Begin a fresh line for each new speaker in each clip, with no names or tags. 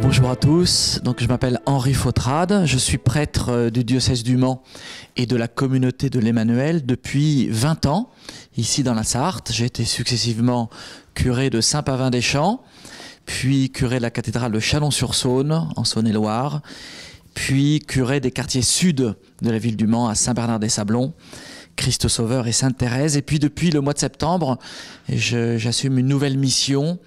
Bonjour à tous, donc je m'appelle Henri Fautrade, je suis prêtre du diocèse du Mans et de la communauté de l'Emmanuel depuis 20 ans, ici dans la Sarthe. J'ai été successivement curé de Saint-Pavin-des-Champs, puis curé de la cathédrale de Chalon-sur-Saône, en Saône-et-Loire, puis curé des quartiers sud de la ville du Mans, à Saint-Bernard-des-Sablons, Christ Sauveur et Sainte-Thérèse. Et puis depuis le mois de septembre, j'assume une nouvelle mission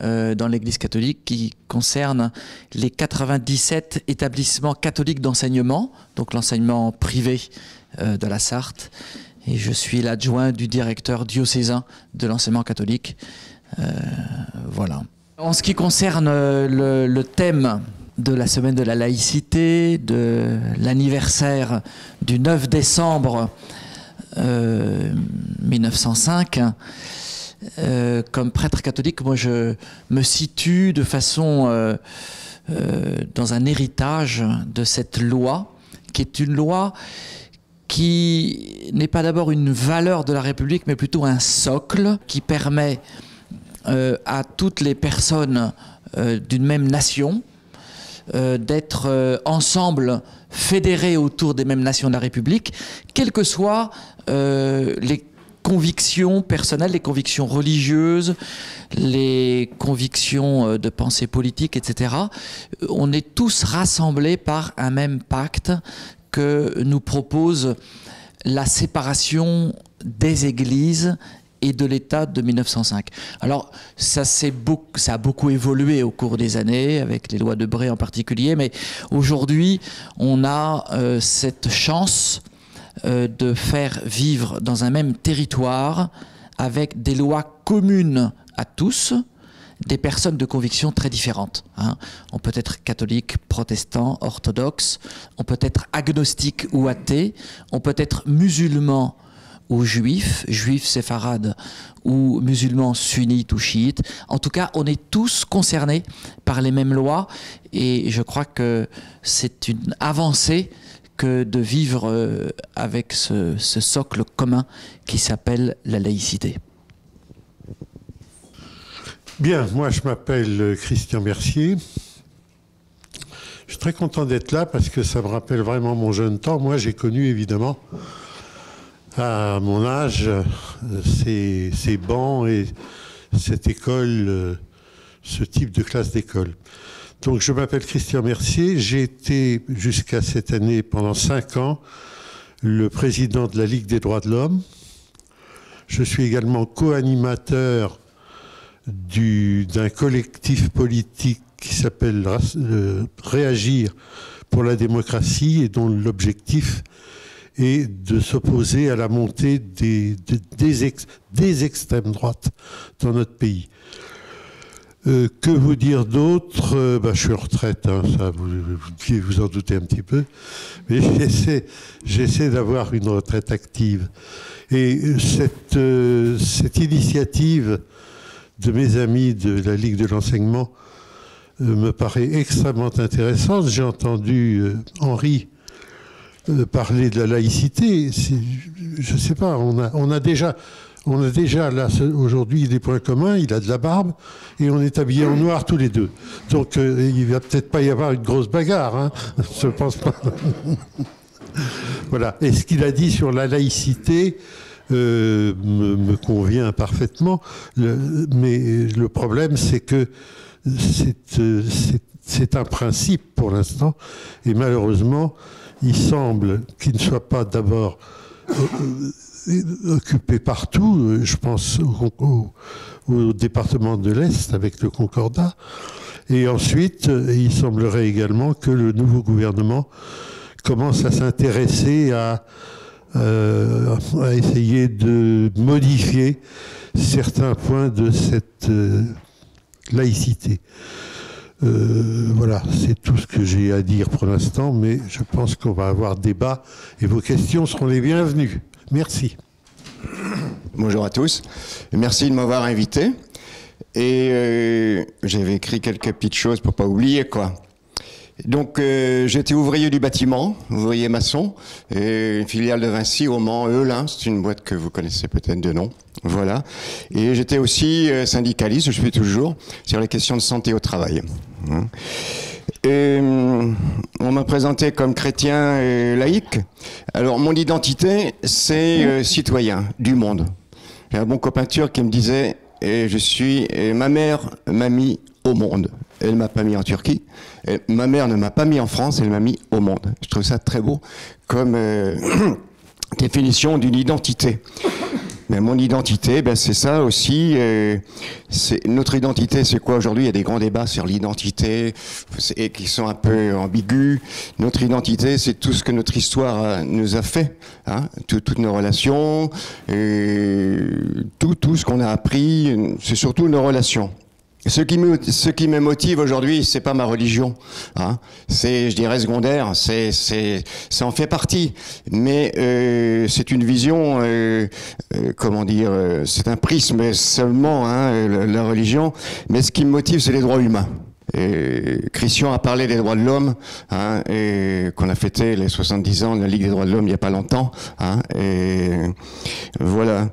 dans l'Église catholique qui concerne les 97 établissements catholiques d'enseignement, donc l'enseignement privé de la Sarthe. Et je suis l'adjoint du directeur diocésain de l'enseignement catholique. Voilà. En ce qui concerne le thème de la semaine de la laïcité, de l'anniversaire du 9 décembre 1905, comme prêtre catholique, moi je me situe de façon dans un héritage de cette loi, qui est une loi qui n'est pas d'abord une valeur de la République, mais plutôt un socle qui permet à toutes les personnes d'une même nation d'être ensemble fédérés autour des mêmes nations de la République, quelles que soient les convictions personnelles, les convictions religieuses, les convictions de pensée politique, etc. On est tous rassemblés par un même pacte que nous propose la séparation des églises et de l'État de 1905. Alors, ça a beaucoup évolué au cours des années, avec les lois de Bray en particulier, mais aujourd'hui, on a cette chance de faire vivre dans un même territoire, avec des lois communes à tous, des personnes de convictions très différentes. On peut être catholique, protestant, orthodoxe, on peut être agnostique ou athée, on peut être musulman ou juifs séfarades ou musulmans sunnites ou chiites. En tout cas, on est tous concernés par les mêmes lois et je crois que c'est une avancée que de vivre avec ce socle commun qui s'appelle la laïcité.
Bien, moi je m'appelle Christian Mercier. Je suis très content d'être là parce que ça me rappelle vraiment mon jeune temps. Moi j'ai connu évidemment à mon âge ces bancs et cette école, ce type de classe d'école. Donc je m'appelle Christian Mercier, j'ai été jusqu'à cette année pendant 5 ans le président de la Ligue des droits de l'homme. Je suis également co-animateur d'un collectif politique qui s'appelle Réagir pour la démocratie et dont l'objectif est de s'opposer à la montée des extrêmes droites dans notre pays. Que vous dire d'autre? Je suis en retraite, ça vous en doutez un petit peu, mais j'essaie d'avoir une retraite active. Et cette initiative de mes amis de la Ligue de l'enseignement me paraît extrêmement intéressante. J'ai entendu Henri parler de la laïcité. Je ne sais pas, on a déjà là aujourd'hui des points communs. Il a de la barbe et on est habillés en noir tous les deux. Donc il va peut-être pas y avoir une grosse bagarre, je pense pas. Voilà. Et ce qu'il a dit sur la laïcité me convient parfaitement. Mais le problème, c'est que c'est un principe pour l'instant, et malheureusement, il semble qu'il ne soit pas d'abord occupé partout. Je pense au département de l'Est avec le Concordat. Et ensuite, il semblerait également que le nouveau gouvernement commence à s'intéresser à essayer de modifier certains points de cette laïcité. Voilà, c'est tout ce que j'ai à dire pour l'instant, mais je pense qu'on va avoir débat et vos questions seront les bienvenues. Merci.
Bonjour à tous. Merci de m'avoir invité. Et j'avais écrit quelques petites choses pour pas oublier, quoi. Donc j'étais ouvrier du bâtiment, ouvrier maçon, et une filiale de Vinci au Mans, Eulin, c'est une boîte que vous connaissez peut-être de nom. Voilà. Et j'étais aussi syndicaliste, je suis toujours, sur les questions de santé au travail. Et on m'a présenté comme chrétien et laïque. Alors mon identité, c'est citoyen du monde. J'ai un bon copain turc qui me disait ma mère m'a mis au monde. Elle m'a pas mis en Turquie. Et ma mère ne m'a pas mis en France, elle m'a mis au monde. Je trouve ça très beau comme définition d'une identité. Mais mon identité, ben c'est ça aussi. Notre identité, c'est quoi aujourd'hui? Il y a des grands débats sur l'identité et qui sont un peu ambigus. Notre identité, c'est tout ce que notre histoire nous a fait, hein, toutes nos relations, et tout ce qu'on a appris. C'est surtout nos relations. Ce qui me motive aujourd'hui, c'est pas ma religion, hein. C'est, je dirais, secondaire. Ça en fait partie, mais c'est une vision, comment dire, c'est un prisme seulement, hein, la religion. Mais ce qui me motive, c'est les droits humains. Et Christian a parlé des droits de l'homme, hein, et qu'on a fêté les 70 ans de la Ligue des droits de l'homme il y a pas longtemps, hein, et voilà.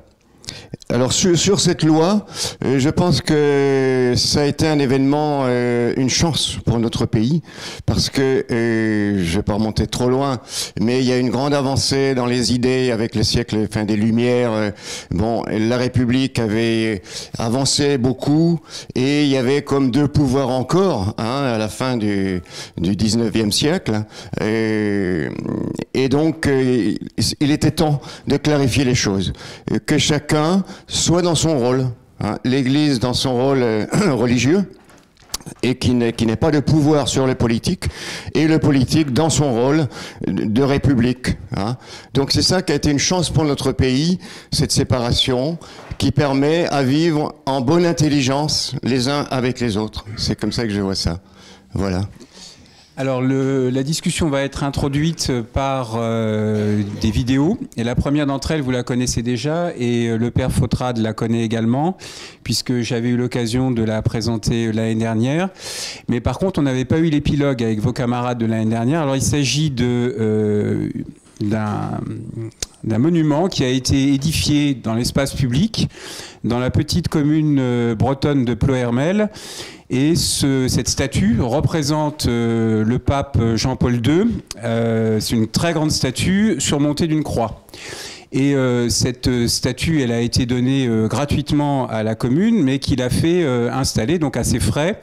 Alors sur cette loi, je pense que ça a été un événement, une chance pour notre pays, parce que je vais pas remonter trop loin, mais il y a une grande avancée dans les idées avec le siècle, fin des Lumières. Bon, la République avait avancé beaucoup, et il y avait comme deux pouvoirs encore, hein, à la fin du 19e siècle, et donc il était temps de clarifier les choses, que chacun soit dans son rôle, hein, l'Église dans son rôle religieux, et qui n'ait pas de pouvoir sur le politique, et le politique dans son rôle de république, hein. Donc c'est ça qui a été une chance pour notre pays, cette séparation qui permet à vivre en bonne intelligence les uns avec les autres. C'est comme ça que je vois ça. Voilà.
Alors la discussion va être introduite par des vidéos, et la première d'entre elles vous la connaissez déjà, et le père Fautrade la connaît également, puisque j'avais eu l'occasion de la présenter l'année dernière. Mais par contre on n'avait pas eu l'épilogue avec vos camarades de l'année dernière. Alors il s'agit d'un monument qui a été édifié dans l'espace public dans la petite commune bretonne de Ploërmel. Et cette statue représente le pape Jean-Paul II. C'est une très grande statue surmontée d'une croix. Et cette statue, elle a été donnée gratuitement à la commune, mais qu'il a fait installer, donc à ses frais,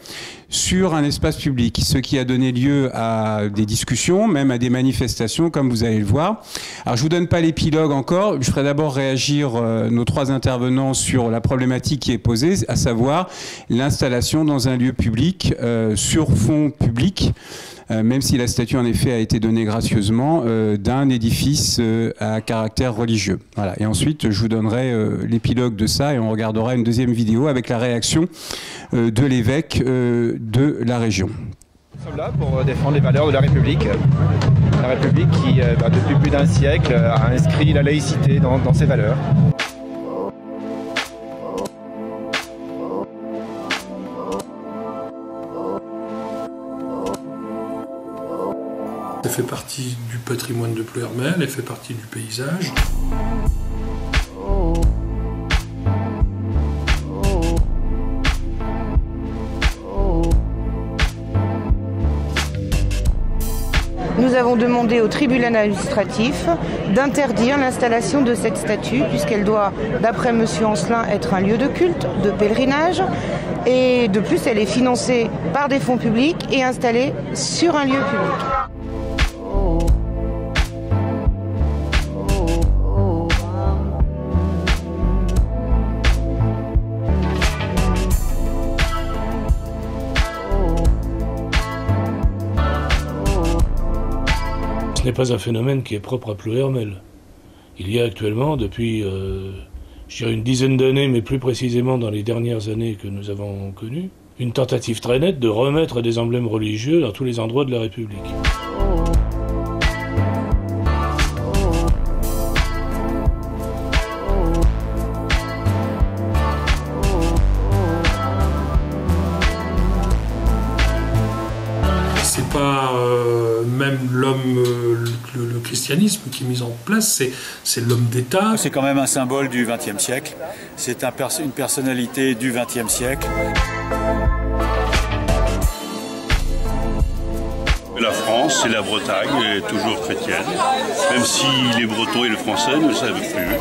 sur un espace public, ce qui a donné lieu à des discussions, même à des manifestations, comme vous allez le voir. Alors je vous donne pas l'épilogue encore, je ferai d'abord réagir nos trois intervenants sur la problématique qui est posée, à savoir l'installation dans un lieu public sur fond public, même si la statue en effet a été donnée gracieusement, d'un édifice à caractère religieux. Voilà. Et ensuite je vous donnerai l'épilogue de ça, et on regardera une deuxième vidéo avec la réaction de l'évêque de la région.
Nous sommes là pour défendre les valeurs de la République. La République qui, depuis plus d'un siècle, a inscrit la laïcité dans ses valeurs.
Elle fait partie du patrimoine de Ploërmel, elle fait partie du paysage.
Nous avons demandé au tribunal administratif d'interdire l'installation de cette statue, puisqu'elle doit, d'après M. Ancelin, être un lieu de culte, de pèlerinage, et de plus elle est financée par des fonds publics et installée sur un lieu public.
Ce n'est pas un phénomène qui est propre à Ploërmel. Il y a actuellement, depuis je dirais une dizaine d'années, mais plus précisément dans les dernières années que nous avons connues, une tentative très nette de remettre des emblèmes religieux dans tous les endroits de la République. C'est pas
christianisme qui est mis en place, c'est l'homme d'État.
C'est quand même un symbole du XXe siècle. C'est une personnalité du XXe siècle.
La France et la Bretagne est toujours chrétienne, même si les Bretons et les Français ne le savent plus.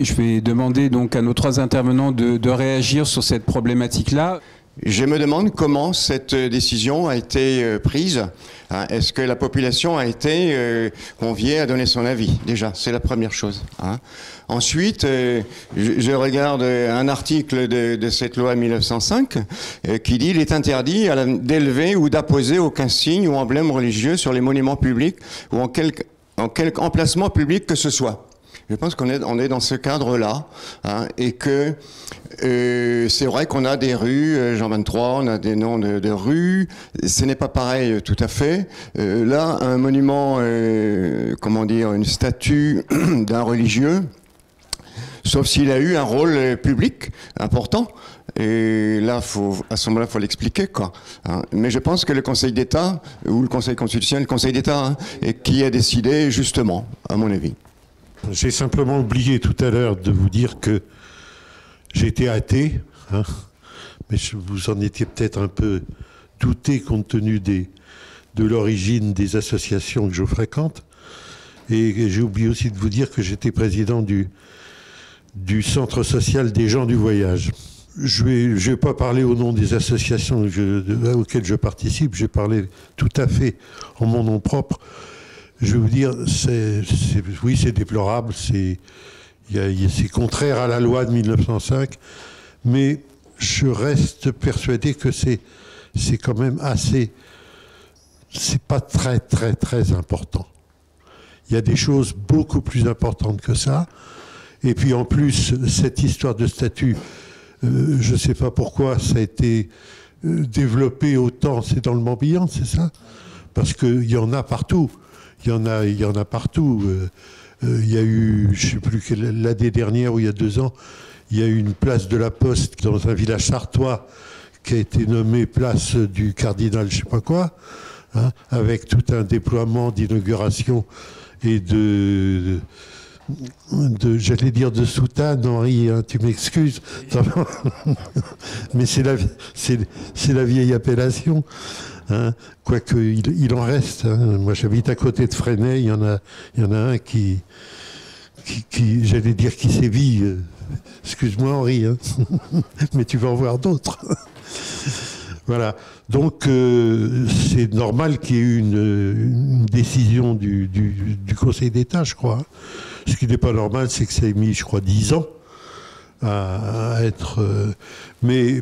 Je vais demander donc à nos trois intervenants de réagir sur cette problématique-là.
Je me demande comment cette décision a été prise. Hein, est-ce que la population a été conviée à donner son avis? Déjà, c'est la première chose. Hein. Ensuite, je regarde un article de cette loi 1905 qui dit « Il est interdit d'élever ou d'apposer aucun signe ou emblème religieux sur les monuments publics ou en quelque emplacement public que ce soit ». Je pense qu'on est dans ce cadre-là, hein, et que c'est vrai qu'on a des rues, Jean 23, on a des noms de rues, ce n'est pas pareil tout à fait. Là, un monument, comment dire, une statue d'un religieux, sauf s'il a eu un rôle public important. Et là, à ce moment-là, il faut l'expliquer, quoi. Hein. Mais je pense que le Conseil d'État, ou le Conseil constitutionnel, le Conseil d'État, hein, qui a décidé justement, à mon avis.
J'ai simplement oublié tout à l'heure de vous dire que j'étais athée, hein, mais vous en étiez peut-être un peu douté compte tenu de l'origine des associations que je fréquente. Et j'ai oublié aussi de vous dire que j'étais président du Centre social des gens du voyage. Je vais pas parler au nom des associations auxquelles je participe, j'ai parlé tout à fait en mon nom propre. Je vais vous dire, oui, c'est déplorable, c'est contraire à la loi de 1905, mais je reste persuadé que c'est quand même assez... C'est pas très, très, très important. Il y a des choses beaucoup plus importantes que ça. Et puis en plus, cette histoire de statut, je ne sais pas pourquoi ça a été développé autant, c'est dans le Morbihan, c'est ça? Parce qu'il y en a partout. Il y en a partout. Il y a eu, je ne sais plus, l'année dernière ou il y a 2 ans, il y a eu une place de la Poste dans un village sartois qui a été nommée place du cardinal je ne sais pas quoi, hein, avec tout un déploiement d'inauguration et j'allais dire de soutane, Henri, hein, tu m'excuses, mais c'est la vieille appellation. Hein, quoique il en reste. Hein. Moi, j'habite à côté de Fresnay. Il y en a un qui j'allais dire, qui sévit. Excuse-moi, Henri, hein. Mais tu vas en voir d'autres. Voilà. Donc, c'est normal qu'il y ait eu une décision du Conseil d'État, je crois. Ce qui n'est pas normal, c'est que ça ait mis, je crois, 10 ans à être... mais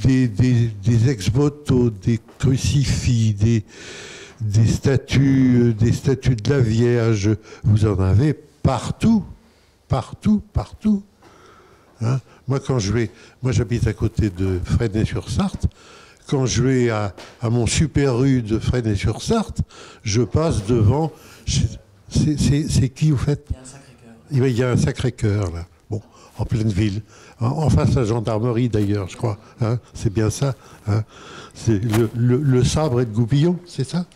des ex-voto, des crucifix, des statues de la Vierge, vous en avez partout. Partout, partout. Hein? Moi, j'habite à côté de Fresnay-sur-Sarthe. Quand je vais à mon super rue de Fresnay-sur-Sarthe, je passe devant... C'est qui, vous faites? Il y a un Sacré-Cœur, là. Bon, en pleine ville. En face de la gendarmerie, d'ailleurs, je crois. Hein, c'est bien ça. Hein. C'est le sabre et le goupillon, c'est ça?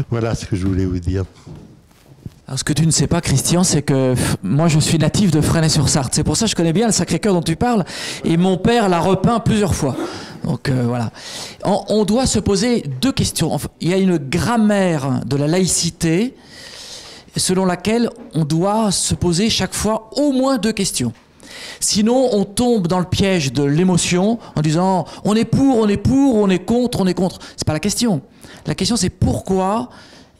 Voilà ce que je voulais vous dire.
Alors, ce que tu ne sais pas, Christian, c'est que moi, je suis natif de Fresnay-sur-Sarthe. C'est pour ça que je connais bien le Sacré-Cœur dont tu parles. Et mon père l'a repeint plusieurs fois. Donc, voilà. On doit se poser 2 questions. Enfin, il y a une grammaire de la laïcité selon laquelle on doit se poser chaque fois au moins 2 questions. Sinon, on tombe dans le piège de l'émotion en disant on est pour, on est pour, on est contre, on est contre. C'est pas la question. La question, c'est pourquoi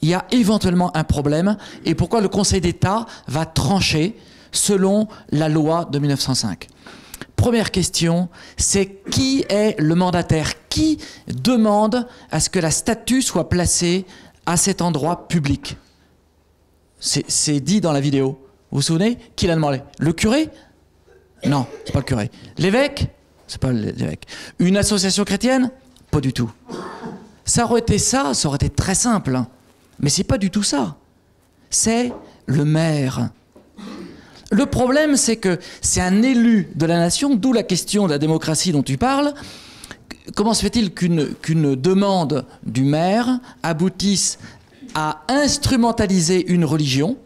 il y a éventuellement un problème et pourquoi le Conseil d'État va trancher selon la loi de 1905. Première question, c'est qui est le mandataire? Qui demande à ce que la statue soit placée à cet endroit public? C'est dit dans la vidéo. Vous vous souvenez? Qui l'a demandé? Le curé? Non, c'est pas le curé. L'évêque? c'est pas l'évêque. Une association chrétienne? Pas du tout. Ça aurait été très simple. Hein. Mais c'est pas du tout ça. C'est le maire. Le problème, c'est que c'est un élu de la nation, d'où la question de la démocratie dont tu parles. Comment se fait-il qu'une demande du maire aboutisse à instrumentaliser une religion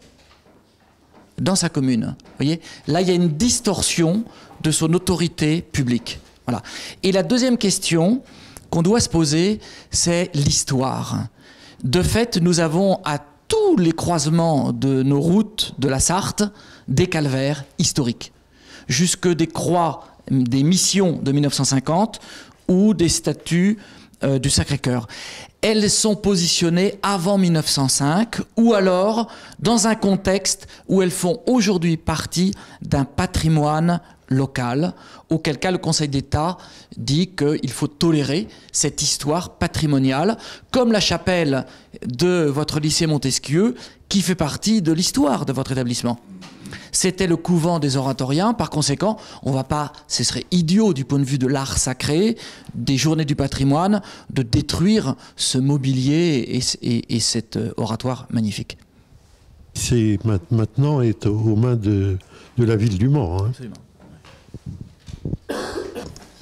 dans sa commune? Vous voyez, là, il y a une distorsion de son autorité publique. Voilà. Et la deuxième question qu'on doit se poser, c'est l'histoire. De fait, nous avons à tous les croisements de nos routes de la Sarthe des calvaires historiques, jusque des croix, des missions de 1950 ou des statues du Sacré-Cœur. Elles sont positionnées avant 1905 ou alors dans un contexte où elles font aujourd'hui partie d'un patrimoine local, auquel cas le Conseil d'État dit qu'il faut tolérer cette histoire patrimoniale, comme la chapelle de votre lycée Montesquieu, qui fait partie de l'histoire de votre établissement. C'était le couvent des oratoriens, par conséquent, on va pas, ce serait idiot du point de vue de l'art sacré, des journées du patrimoine, de détruire ce mobilier et cet oratoire magnifique.
C'est maintenant est aux mains de la ville du Mans. Hein.
Absolument.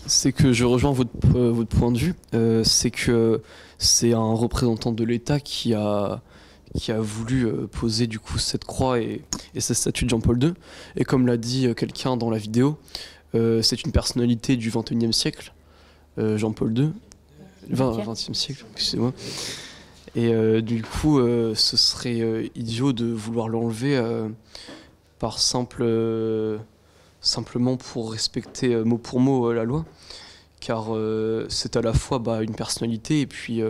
C'est que je rejoins votre point de vue, c'est que c'est un représentant de l'État qui a voulu poser du coup cette croix et cette statue de Jean-Paul II. Et comme l'a dit quelqu'un dans la vidéo, c'est une personnalité du XXIe siècle, Jean-Paul II, 20e siècle, excusez-moi. Et du coup, ce serait idiot de vouloir l'enlever par simplement pour respecter mot pour mot la loi, car c'est à la fois une personnalité et puis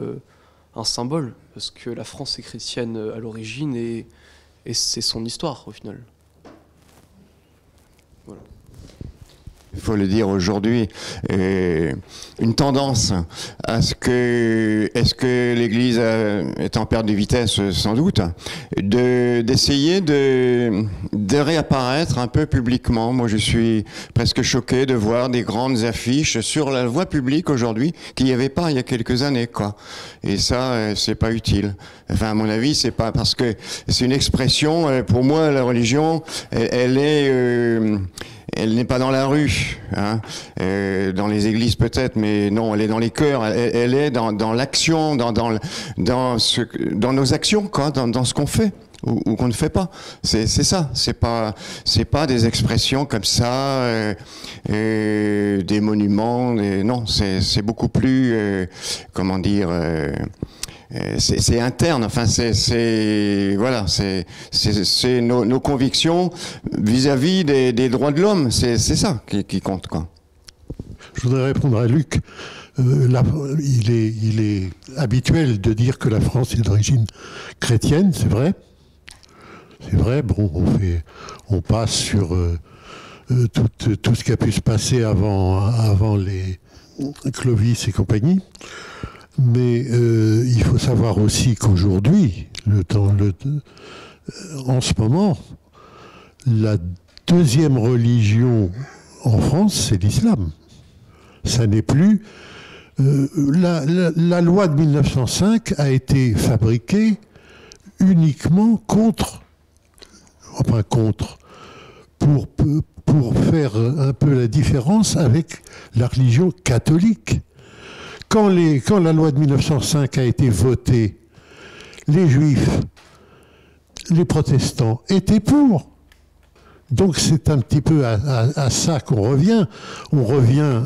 un symbole, parce que la France est chrétienne à l'origine et c'est son histoire au final. Voilà.
Il faut le dire aujourd'hui, une tendance à ce que, est-ce que l'Église est en perte de vitesse, sans doute, d'essayer de réapparaître un peu publiquement. Moi, je suis presque choqué de voir des grandes affiches sur la voie publique aujourd'hui qu'il n'y avait pas il y a quelques années, quoi. Et ça, c'est pas utile. Enfin, à mon avis, c'est pas parce que c'est une expression. Pour moi, la religion, elle n'est pas dans la rue, hein, dans les églises peut-être, mais non, elle est dans les cœurs, elle est dans l'action, dans nos actions, quoi, dans ce qu'on fait ou qu'on ne fait pas. C'est ça, c'est pas des expressions comme ça, des monuments, non, c'est beaucoup plus, comment dire. C'est interne, enfin voilà, c'est nos convictions vis-à-vis des droits de l'homme, c'est ça qui compte, quoi.
Je voudrais répondre à Luc. Il est habituel de dire que la France est d'origine chrétienne, c'est vrai. C'est vrai. Bon, on passe sur tout ce qui a pu se passer avant les Clovis et compagnie. Mais il faut savoir aussi qu'aujourd'hui, en ce moment, la deuxième religion en France, c'est l'islam. Ça n'est plus... la loi de 1905 a été fabriquée uniquement pour faire un peu la différence avec la religion catholique. Quand la loi de 1905 a été votée, les juifs, les protestants étaient pour. Donc c'est un petit peu à ça qu'on revient. On revient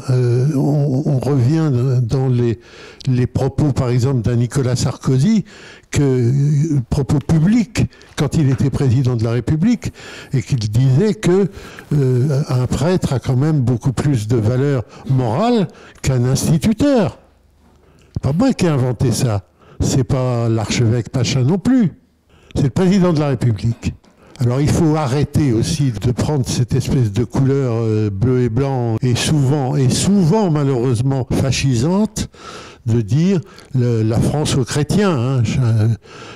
dans les propos, par exemple, d'un Nicolas Sarkozy, propos publics, quand il était président de la République, et qu'il disait que un prêtre a quand même beaucoup plus de valeur morale qu'un instituteur. C'est pas moi qui ai inventé ça. C'est pas l'archevêque Pachin non plus. C'est le président de la République. Alors il faut arrêter aussi de prendre cette espèce de couleur bleu et blanc et souvent malheureusement fascisante, de dire la France aux chrétiens. Hein.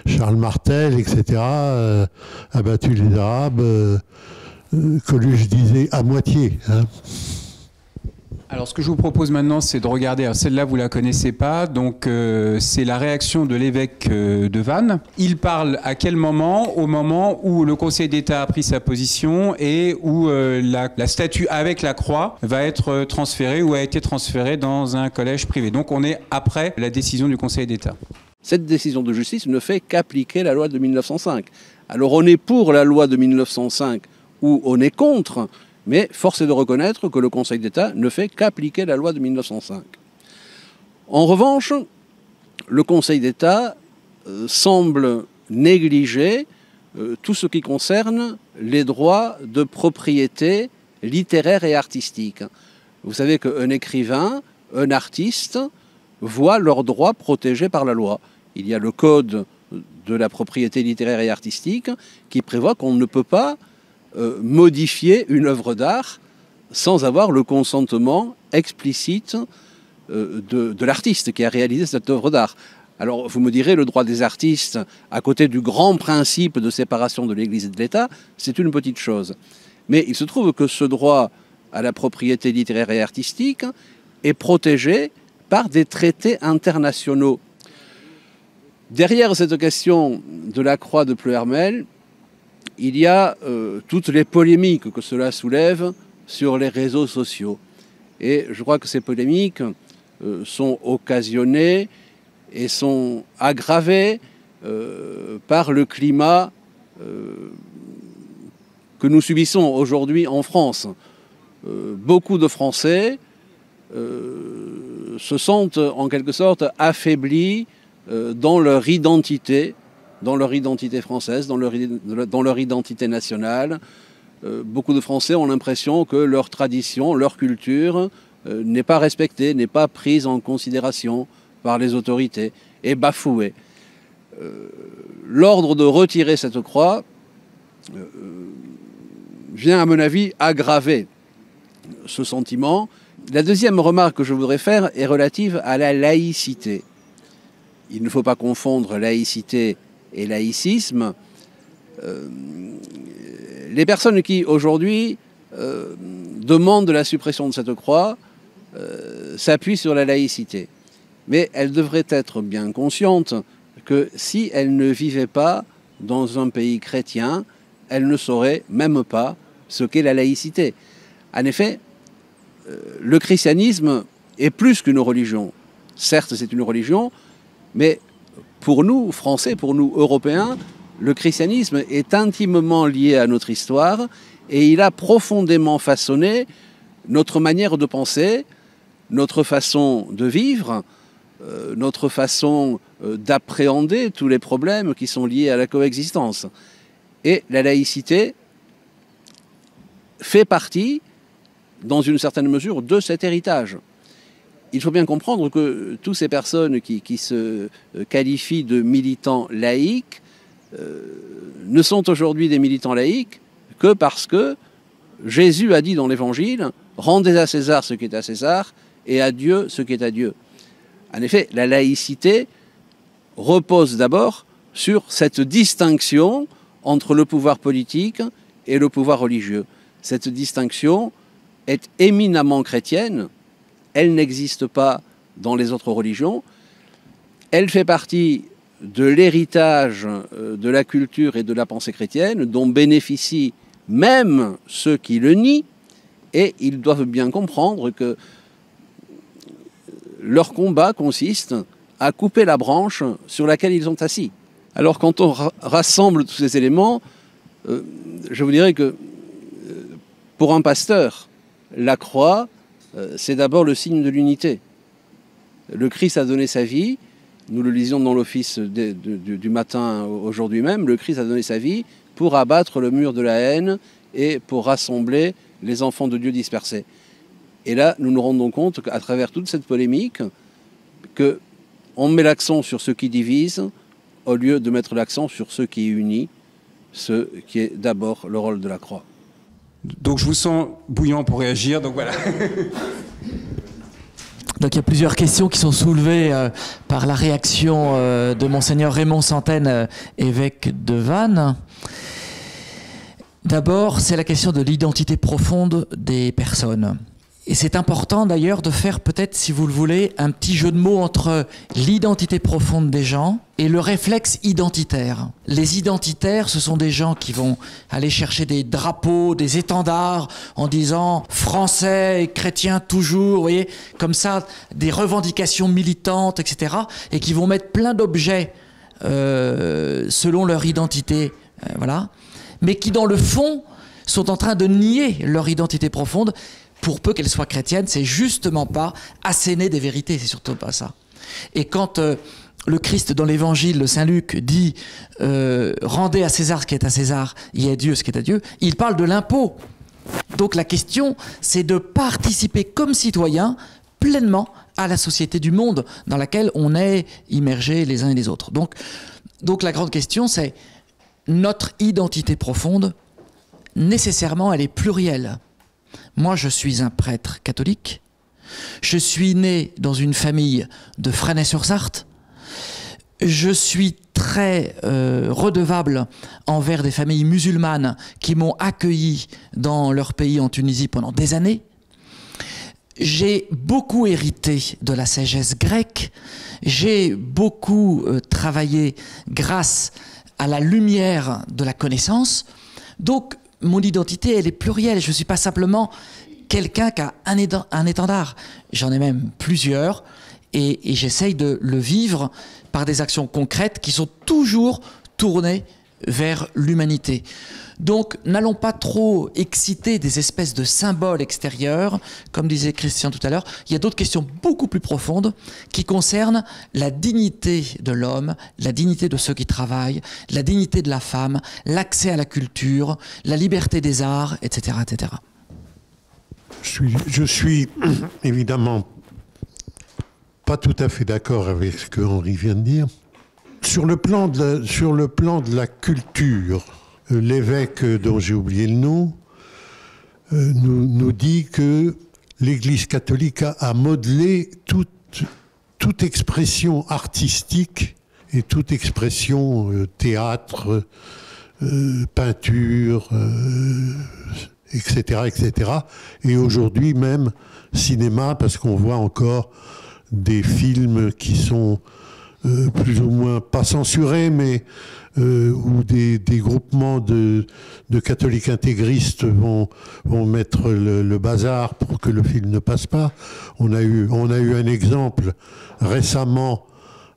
Charles Martel, etc., a battu les Arabes. Coluche disait à moitié. Hein.
Alors, ce que je vous propose maintenant, c'est de regarder, celle-là, vous la connaissez pas, donc c'est la réaction de l'évêque de Vannes. Il parle à quel moment? Au moment où le Conseil d'État a pris sa position et où la statue avec la croix va être transférée ou a été transférée dans un collège privé. Donc, on est après la décision du Conseil d'État.
Cette décision de justice ne fait qu'appliquer la loi de 1905. Alors, on est pour la loi de 1905 ou on est contre, mais force est de reconnaître que le Conseil d'État ne fait qu'appliquer la loi de 1905. En revanche, le Conseil d'État semble négliger tout ce qui concerne les droits de propriété littéraire et artistique. Vous savez qu'un écrivain, un artiste, voient leurs droits protégés par la loi. Il y a le Code de la propriété littéraire et artistique qui prévoit qu'on ne peut pas modifier une œuvre d'art sans avoir le consentement explicite de l'artiste qui a réalisé cette œuvre d'art. Alors vous me direz, le droit des artistes, à côté du grand principe de séparation de l'Église et de l'État, c'est une petite chose. Mais il se trouve que ce droit à la propriété littéraire et artistique est protégé par des traités internationaux. Derrière cette question de la croix de Pleuhermel, il y a toutes les polémiques que cela soulève sur les réseaux sociaux. Et je crois que ces polémiques sont occasionnées et sont aggravées par le climat que nous subissons aujourd'hui en France. Beaucoup de Français se sentent en quelque sorte affaiblis dans leur identité française, dans leur identité nationale. Beaucoup de Français ont l'impression que leur tradition, leur culture n'est pas respectée, n'est pas prise en considération par les autorités, est bafouée. L'ordre de retirer cette croix vient, à mon avis, aggraver ce sentiment. La deuxième remarque que je voudrais faire est relative à la laïcité. Il ne faut pas confondre laïcité et laïcisme. Les personnes qui, aujourd'hui, demandent la suppression de cette croix s'appuient sur la laïcité. Mais elles devraient être bien conscientes que si elles ne vivaient pas dans un pays chrétien, elles ne sauraient même pas ce qu'est la laïcité. En effet, le christianisme est plus qu'une religion. Certes, c'est une religion, mais pour nous, Français, pour nous, Européens, le christianisme est intimement lié à notre histoire et il a profondément façonné notre manière de penser, notre façon de vivre, notre façon d'appréhender tous les problèmes qui sont liés à la coexistence. Et la laïcité fait partie, dans une certaine mesure, de cet héritage. Il faut bien comprendre que toutes ces personnes qui se qualifient de militants laïcs ne sont aujourd'hui des militants laïcs que parce que Jésus a dit dans l'Évangile « Rendez à César ce qui est à César et à Dieu ce qui est à Dieu ». En effet, la laïcité repose d'abord sur cette distinction entre le pouvoir politique et le pouvoir religieux. Cette distinction est éminemment chrétienne, elle n'existe pas dans les autres religions, elle fait partie de l'héritage de la culture et de la pensée chrétienne dont bénéficient même ceux qui le nient, et ils doivent bien comprendre que leur combat consiste à couper la branche sur laquelle ils sont assis. Alors quand on rassemble tous ces éléments, je vous dirais que pour un pasteur, la croix, c'est d'abord le signe de l'unité. Le Christ a donné sa vie, nous le lisions dans l'office du matin aujourd'hui même, le Christ a donné sa vie pour abattre le mur de la haine et pour rassembler les enfants de Dieu dispersés. Et là, nous nous rendons compte qu'à travers toute cette polémique, qu'on met l'accent sur ce qui divise au lieu de mettre l'accent sur ce qui unit, ce qui est d'abord le rôle de la croix.
Donc je vous sens bouillant pour réagir, donc voilà.
Donc il y a plusieurs questions qui sont soulevées par la réaction de Monseigneur Raymond Santaine, évêque de Vannes. D'abord, c'est la question de l'identité profonde des personnes. Et c'est important d'ailleurs de faire peut-être, si vous le voulez, un petit jeu de mots entre l'identité profonde des gens et le réflexe identitaire. Les identitaires, ce sont des gens qui vont aller chercher des drapeaux, des étendards en disant français et chrétiens toujours, vous voyez, comme ça, des revendications militantes, etc. Et qui vont mettre plein d'objets selon leur identité, voilà. Mais qui dans le fond sont en train de nier leur identité profonde. Pour peu qu'elle soit chrétienne, c'est justement pas asséner des vérités, c'est surtout pas ça. Et quand le Christ dans l'évangile, le Saint Luc, dit rendez à César ce qui est à César et à Dieu ce qui est à Dieu, il parle de l'impôt. Donc la question, c'est de participer comme citoyen pleinement à la société du monde dans laquelle on est immergés les uns et les autres. Donc la grande question, c'est notre identité profonde, nécessairement, elle est plurielle. Moi, je suis un prêtre catholique. Je suis né dans une famille de Fresnay-sur-Sarthe. Je suis très redevable envers des familles musulmanes qui m'ont accueilli dans leur pays en Tunisie pendant des années. J'ai beaucoup hérité de la sagesse grecque. J'ai beaucoup travaillé grâce à la lumière de la connaissance. Donc, mon identité, elle est plurielle. Je ne suis pas simplement quelqu'un qui a un étendard. J'en ai même plusieurs et j'essaye de le vivre par des actions concrètes qui sont toujours tournées vers l'humanité. Donc, n'allons pas trop exciter des espèces de symboles extérieurs. Comme disait Christian tout à l'heure, il y a d'autres questions beaucoup plus profondes qui concernent la dignité de l'homme, la dignité de ceux qui travaillent, la dignité de la femme, l'accès à la culture, la liberté des arts, etc. etc.
Je suis évidemment pas tout à fait d'accord avec ce que Henri vient de dire. Sur le plan de la culture, l'évêque dont j'ai oublié le nom nous dit que l'Église catholique a modelé toute expression artistique et toute expression théâtre, peinture, etc., etc. Et aujourd'hui même cinéma, parce qu'on voit encore des films qui sont plus ou moins pas censurés, mais où des groupements de catholiques intégristes vont mettre le bazar pour que le film ne passe pas. On a eu un exemple récemment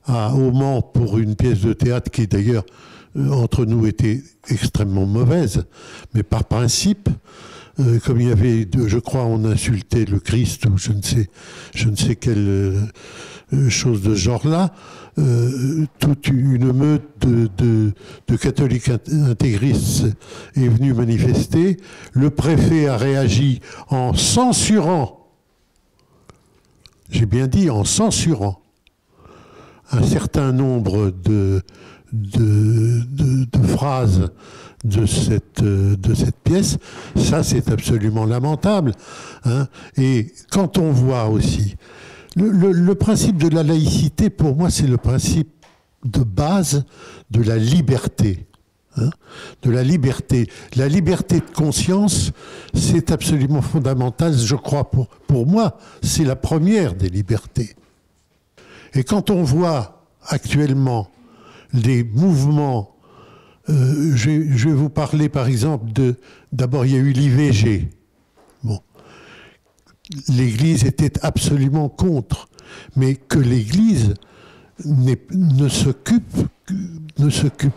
au Mans pour une pièce de théâtre qui d'ailleurs entre nous était extrêmement mauvaise, mais par principe, comme il y avait, je crois, on insultait le Christ ou je ne sais quelle chose de ce genre-là, toute une meute de catholiques intégristes est venue manifester. Le préfet a réagi en censurant, j'ai bien dit en censurant, un certain nombre de phrases de cette pièce. Ça, c'est absolument lamentable, hein. Et quand on voit aussi le principe de la laïcité, pour moi, c'est le principe de base de la liberté, hein, de la liberté. La liberté de conscience, c'est absolument fondamental, je crois, pour moi, c'est la première des libertés. Et quand on voit actuellement les mouvements, je vais vous parler par exemple d'abord il y a eu l'IVG. Bon. L'Église était absolument contre, mais que l'Église ne s'occupe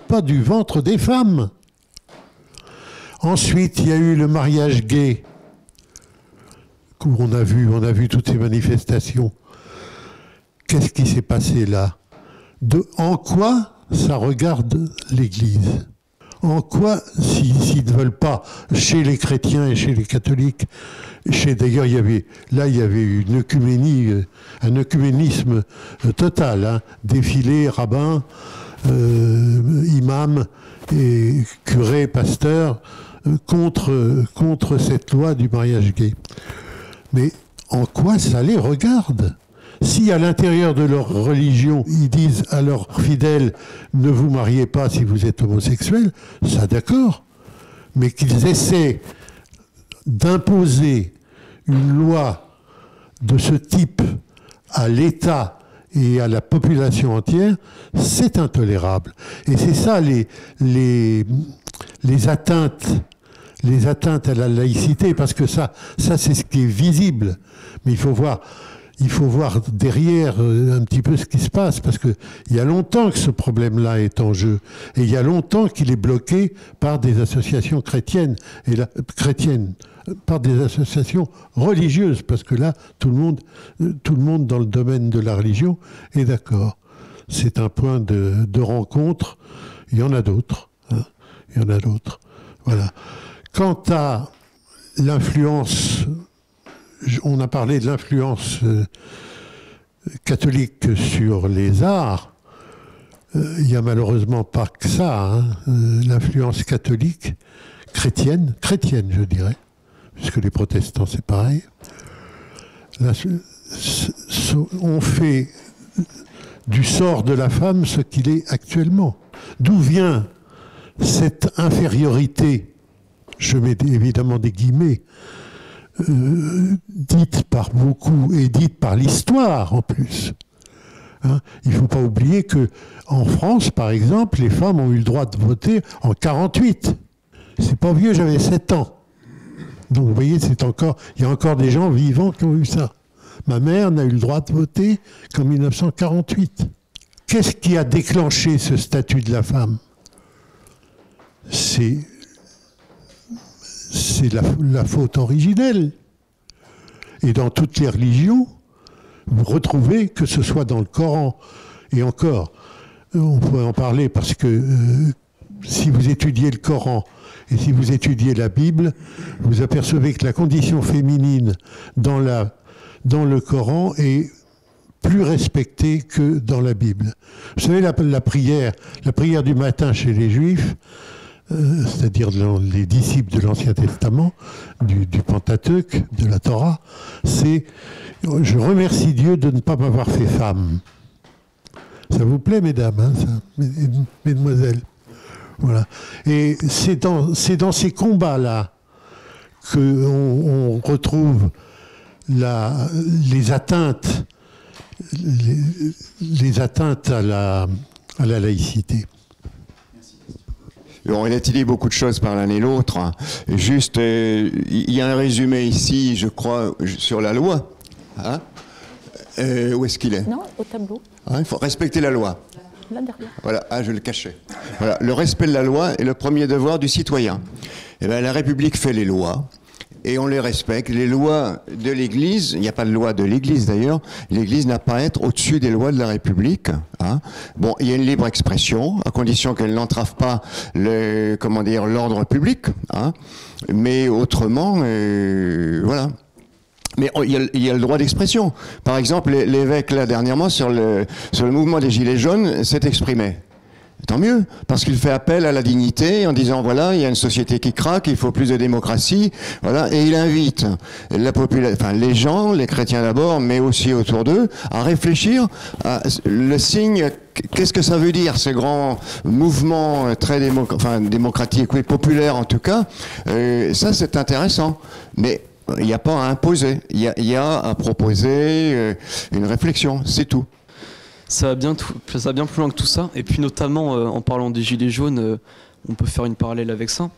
pas du ventre des femmes. Ensuite, il y a eu le mariage gay, où on a vu toutes ces manifestations. Qu'est-ce qui s'est passé là? En quoi ça regarde l'Église? En quoi, s'ils ne veulent pas, chez les chrétiens et chez les catholiques, d'ailleurs, il y avait une œcuménie, un œcuménisme total, hein, défilé, rabbins, imams et curés, pasteurs, contre cette loi du mariage gay. Mais en quoi ça les regarde? Si à l'intérieur de leur religion, ils disent à leurs fidèles « ne vous mariez pas si vous êtes homosexuel », ça d'accord. Mais qu'ils essaient d'imposer une loi de ce type à l'État et à la population entière, c'est intolérable. Et c'est ça les atteintes à la laïcité, parce que ça c'est ce qui est visible. Mais il faut voir derrière un petit peu ce qui se passe, parce qu'il y a longtemps que ce problème-là est en jeu, et il y a longtemps qu'il est bloqué par des associations chrétiennes, par des associations religieuses, parce que là, tout le monde dans le domaine de la religion est d'accord. C'est un point de rencontre. Il y en a d'autres. Hein. Il y en a d'autres. Voilà. Quant à l'influence, on a parlé de l'influence catholique sur les arts. Il n'y a malheureusement pas que ça. Hein. L'influence catholique, chrétienne je dirais, puisque les protestants c'est pareil. On fait du sort de la femme ce qu'il est actuellement. D'où vient cette infériorité, je mets évidemment des guillemets, dite par beaucoup et dite par l'histoire en plus. Hein, il ne faut pas oublier qu'en France, par exemple, les femmes ont eu le droit de voter en 1948. C'est pas vieux, j'avais 7 ans. Donc vous voyez, il y a encore des gens vivants qui ont eu ça. Ma mère n'a eu le droit de voter qu'en 1948. Qu'est-ce qui a déclenché ce statut de la femme? C'est la faute originelle. Et dans toutes les religions, vous retrouvez, que ce soit dans le Coran, et encore, on pourrait en parler parce que si vous étudiez le Coran et si vous étudiez la Bible, vous apercevez que la condition féminine dans le Coran est plus respectée que dans la Bible. Vous savez, la prière du matin chez les Juifs, c'est-à-dire les disciples de l'Ancien Testament, du Pentateuque, de la Torah, c'est « Je remercie Dieu de ne pas m'avoir fait femme ». Ça vous plaît, mesdames, hein, ça, mesdemoiselles? Voilà. Et c'est dans ces combats-là qu'on retrouve les atteintes à la laïcité.
On a dit beaucoup de choses par l'un et l'autre. Juste, il y a un résumé ici, je crois, sur la loi. Hein? Où est-ce qu'il est?
Non, au tableau.
Hein, il faut respecter la loi.
Là derrière.
Voilà, je le cachais. Voilà, le respect de la loi est le premier devoir du citoyen. Eh bien, la République fait les lois. Et on les respecte. Les lois de l'Église, il n'y a pas de loi de l'Église d'ailleurs, l'Église n'a pas à être au-dessus des lois de la République. Hein. Bon, il y a une libre expression, à condition qu'elle n'entrave pas l'ordre public. Hein. Mais autrement, voilà. Mais il y a le droit d'expression. Par exemple, l'évêque, là, dernièrement, sur le mouvement des Gilets jaunes, s'est exprimé. Tant mieux, parce qu'il fait appel à la dignité en disant, voilà, il y a une société qui craque, il faut plus de démocratie, voilà, et il invite les gens, les chrétiens d'abord, mais aussi autour d'eux, à réfléchir à le signe, qu'est-ce que ça veut dire, ces grands mouvements très démocratiques, oui, populaires en tout cas, ça c'est intéressant, mais il n'y a pas à imposer, il y a à proposer une réflexion, c'est tout.
Ça va bien plus loin que tout ça, et puis notamment en parlant des Gilets jaunes, on peut faire une parallèle avec ça,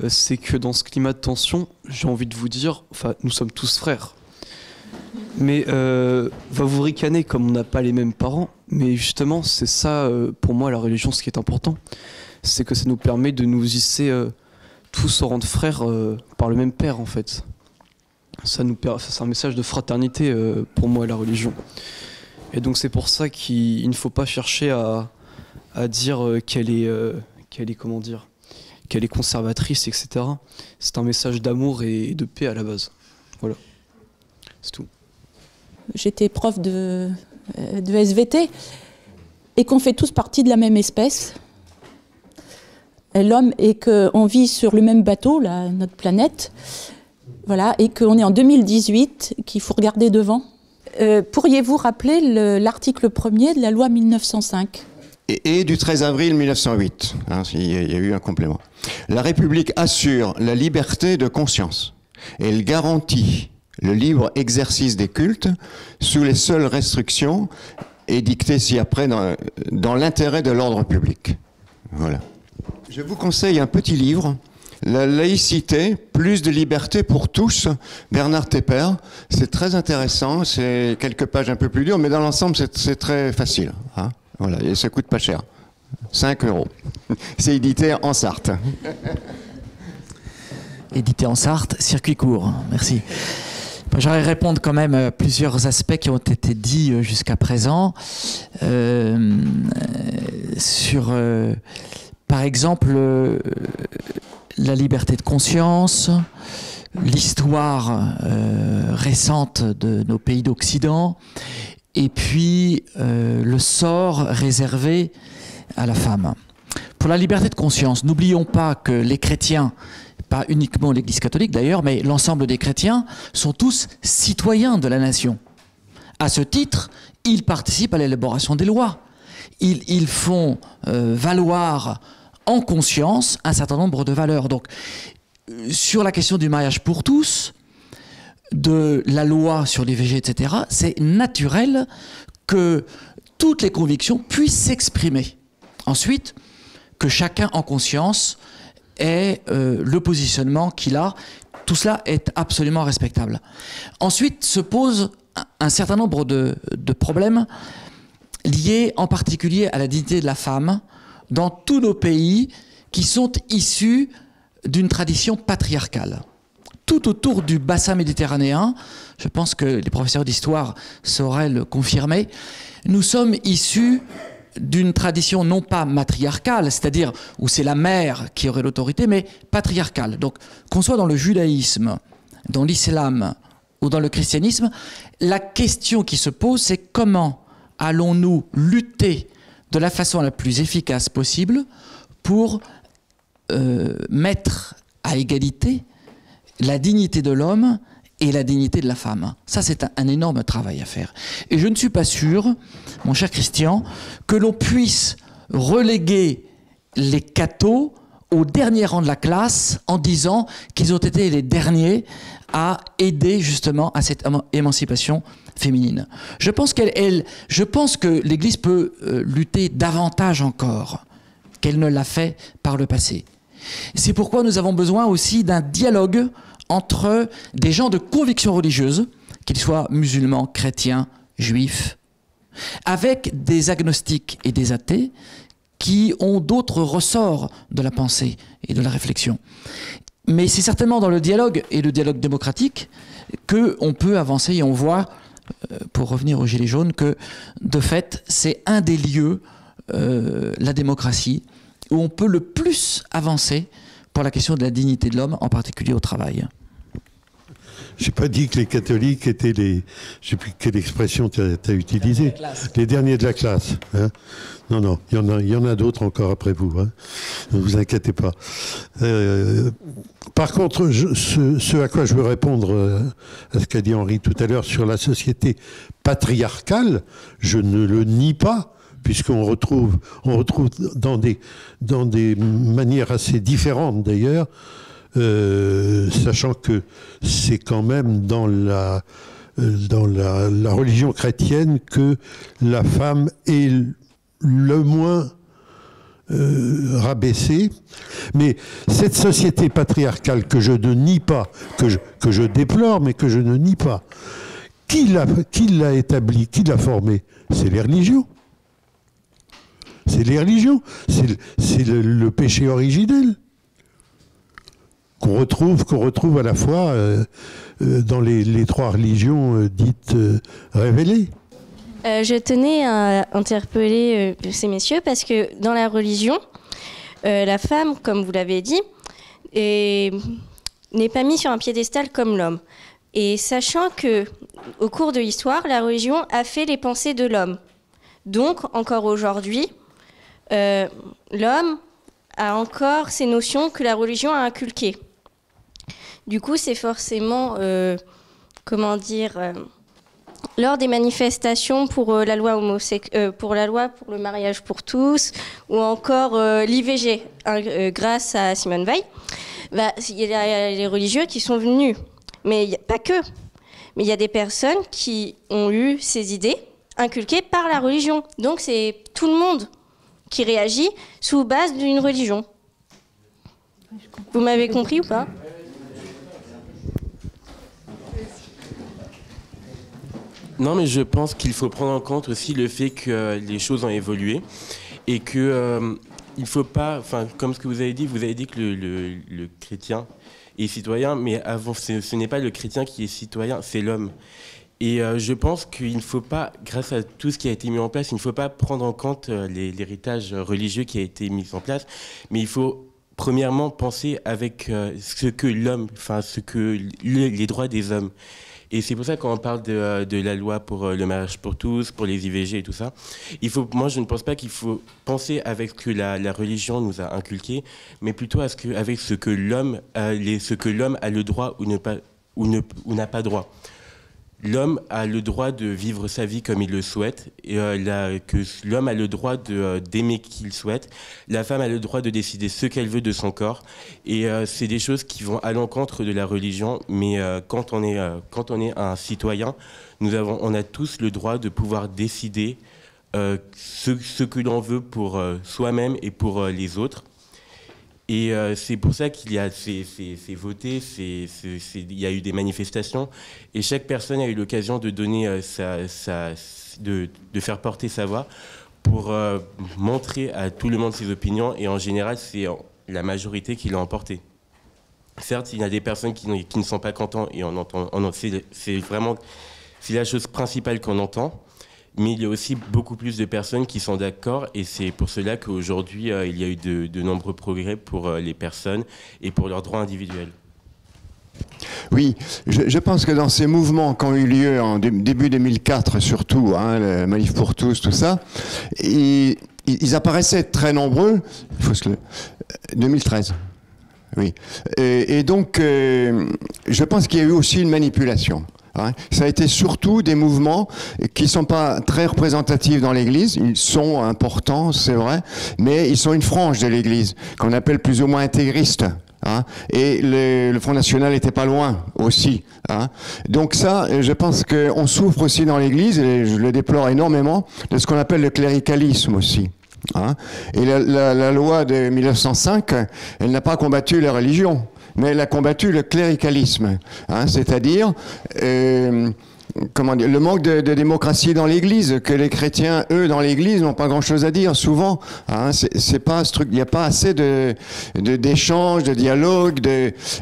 c'est que dans ce climat de tension, j'ai envie de vous dire, enfin nous sommes tous frères, mais va vous ricaner comme on n'a pas les mêmes parents, mais justement c'est ça pour moi la religion, ce qui est important, c'est que ça nous permet de nous hisser tous au rang de frères par le même père en fait. C'est un message de fraternité pour moi la religion. Et donc c'est pour ça qu'il ne faut pas chercher à dire qu'elle est conservatrice, etc. C'est un message d'amour et de paix à la base. Voilà, c'est tout.
J'étais prof de SVT et qu'on fait tous partie de la même espèce, l'homme, et qu'on vit sur le même bateau, notre planète, voilà, et qu'on est en 2018, qu'il faut regarder devant. Pourriez-vous rappeler l'article 1er de la loi 1905 ?
Et du 13 avril 1908, hein, il y a eu un complément. La République assure la liberté de conscience. Elle garantit le libre exercice des cultes sous les seules restrictions édictées ci-après dans l'intérêt de l'ordre public. Voilà. Je vous conseille un petit livre, La laïcité, plus de liberté pour tous, Bernard Tepper. C'est très intéressant, c'est quelques pages un peu plus dures, mais dans l'ensemble, c'est très facile. Hein, voilà, et ça coûte pas cher. 5 €. C'est édité en Sarthe.
Édité en Sarthe, circuit court. Merci. J'aurais répondre quand même à plusieurs aspects qui ont été dits jusqu'à présent. Sur, par exemple, la liberté de conscience, l'histoire récente de nos pays d'Occident, et puis le sort réservé à la femme. Pour la liberté de conscience, n'oublions pas que les chrétiens, pas uniquement l'Église catholique d'ailleurs, mais l'ensemble des chrétiens sont tous citoyens de la nation. À ce titre, ils participent à l'élaboration des lois. Ils font valoir en conscience un certain nombre de valeurs. Donc, sur la question du mariage pour tous, de la loi sur l'IVG, etc., c'est naturel que toutes les convictions puissent s'exprimer. Ensuite, que chacun en conscience ait le positionnement qu'il a. Tout cela est absolument respectable. Ensuite se pose un certain nombre de problèmes liés en particulier à la dignité de la femme dans tous nos pays qui sont issus d'une tradition patriarcale. Tout autour du bassin méditerranéen, je pense que les professeurs d'histoire sauraient le confirmer, nous sommes issus d'une tradition non pas matriarcale, c'est-à-dire où c'est la mère qui aurait l'autorité, mais patriarcale. Donc, qu'on soit dans le judaïsme, dans l'islam ou dans le christianisme, la question qui se pose, c'est comment allons-nous lutter de la façon la plus efficace possible pour mettre à égalité la dignité de l'homme et la dignité de la femme. Ça, c'est un énorme travail à faire. Et je ne suis pas sûr, mon cher Christian, que l'on puisse reléguer les cathos au dernier rang de la classe en disant qu'ils ont été les derniers à aider justement à cette émancipation féminine. Je pense que l'Église peut lutter davantage encore qu'elle ne l'a fait par le passé. C'est pourquoi nous avons besoin aussi d'un dialogue entre des gens de conviction religieuse, qu'ils soient musulmans, chrétiens, juifs, avec des agnostiques et des athées qui ont d'autres ressorts de la pensée et de la réflexion. Mais c'est certainement dans le dialogue, et le dialogue démocratique, qu'on peut avancer, et on voit, pour revenir aux Gilets jaunes, que de fait, c'est un des lieux, la démocratie, où on peut le plus avancer pour la question de la dignité de l'homme, en particulier au travail.
Je n'ai pas dit que les catholiques étaient les... Je ne sais plus quelle expression tu as utilisée. Les derniers de la classe. Hein, non, non, il y en a d'autres encore après vous. Hein, ne vous inquiétez pas. Par contre, ce à quoi je veux répondre à ce qu'a dit Henri tout à l'heure sur la société patriarcale, je ne le nie pas, puisqu'on retrouve dans des manières assez différentes d'ailleurs, sachant que c'est quand même dans la religion chrétienne que la femme est le moins rabaissée. Mais cette société patriarcale que je ne nie pas, que je déplore, mais que je ne nie pas, qui l'a établie, qui l'a formée? C'est les religions. C'est les religions. C'est le péché originel qu'on retrouve à la fois dans les trois religions dites révélées.
Je tenais à interpeller ces messieurs parce que dans la religion, la femme, comme vous l'avez dit, n'est pas mise sur un piédestal comme l'homme. Et sachant que, au cours de l'histoire, la religion a fait les pensées de l'homme. Donc, encore aujourd'hui, l'homme a encore ces notions que la religion a inculquées. Du coup, c'est forcément, lors des manifestations pour la loi pour le mariage pour tous, ou encore l'IVG, grâce à Simone Veil, il y a les religieux qui sont venus. Mais pas que. Mais il y a des personnes qui ont eu ces idées inculquées par la religion. Donc c'est tout le monde qui réagit sous base d'une religion. Vous m'avez compris ou pas ?
Non, mais je pense qu'il faut prendre en compte aussi le fait que les choses ont évolué et que il faut pas, enfin, comme ce que vous avez dit que le chrétien est citoyen, mais avant, ce n'est pas le chrétien qui est citoyen, c'est l'homme. Et je pense qu'il ne faut pas, grâce à tout ce qui a été mis en place, il ne faut pas prendre en compte l'héritage religieux qui a été mis en place, mais il faut premièrement penser avec ce que l'homme, enfin, les droits des hommes. Et c'est pour ça qu'on parle de la loi pour le mariage pour tous, pour les IVG et tout ça. Moi, je ne pense pas qu'il faut penser avec ce que la religion nous a inculqué, mais plutôt avec ce que l'homme a le droit ou n'a pas droit. L'homme a le droit de vivre sa vie comme il le souhaite, et que l'homme a le droit d'aimer qui il souhaite. La femme a le droit de décider ce qu'elle veut de son corps. Et c'est des choses qui vont à l'encontre de la religion. Mais quand on est un citoyen, on a tous le droit de pouvoir décider ce que l'on veut pour soi-même et pour les autres. Et c'est pour ça qu'il y a c'est voté, il y a eu des manifestations, et chaque personne a eu l'occasion de donner de faire porter sa voix pour montrer à tout le monde ses opinions, et en général, c'est la majorité qui l'a emporté. Certes, il y a des personnes qui ne sont pas contents, et c'est la chose principale qu'on entend. Mais il y a aussi beaucoup plus de personnes qui sont d'accord, et c'est pour cela qu'aujourd'hui, il y a eu de nombreux progrès pour les personnes et pour leurs droits individuels.
Oui, je pense que dans ces mouvements qui ont eu lieu en début 2004 surtout, hein, le Manif pour tous, tout ça, ils apparaissaient très nombreux. 2013. Oui. Et donc, je pense qu'il y a eu aussi une manipulation. Ça a été surtout des mouvements qui ne sont pas très représentatifs dans l'Église. Ils sont importants, c'est vrai, mais ils sont une frange de l'Église, qu'on appelle plus ou moins intégriste. Et le Front National n'était pas loin aussi. Donc ça, je pense qu'on souffre aussi dans l'Église, et je le déplore énormément, de ce qu'on appelle le cléricalisme aussi. Et la loi de 1905, elle n'a pas combattu la religion, mais elle a combattu le cléricalisme, c'est-à-dire le manque de démocratie dans l'Église, que les chrétiens, eux, dans l'Église, n'ont pas grand-chose à dire, souvent. C'est pas ce truc, il n'y a pas assez d'échanges, de dialogue.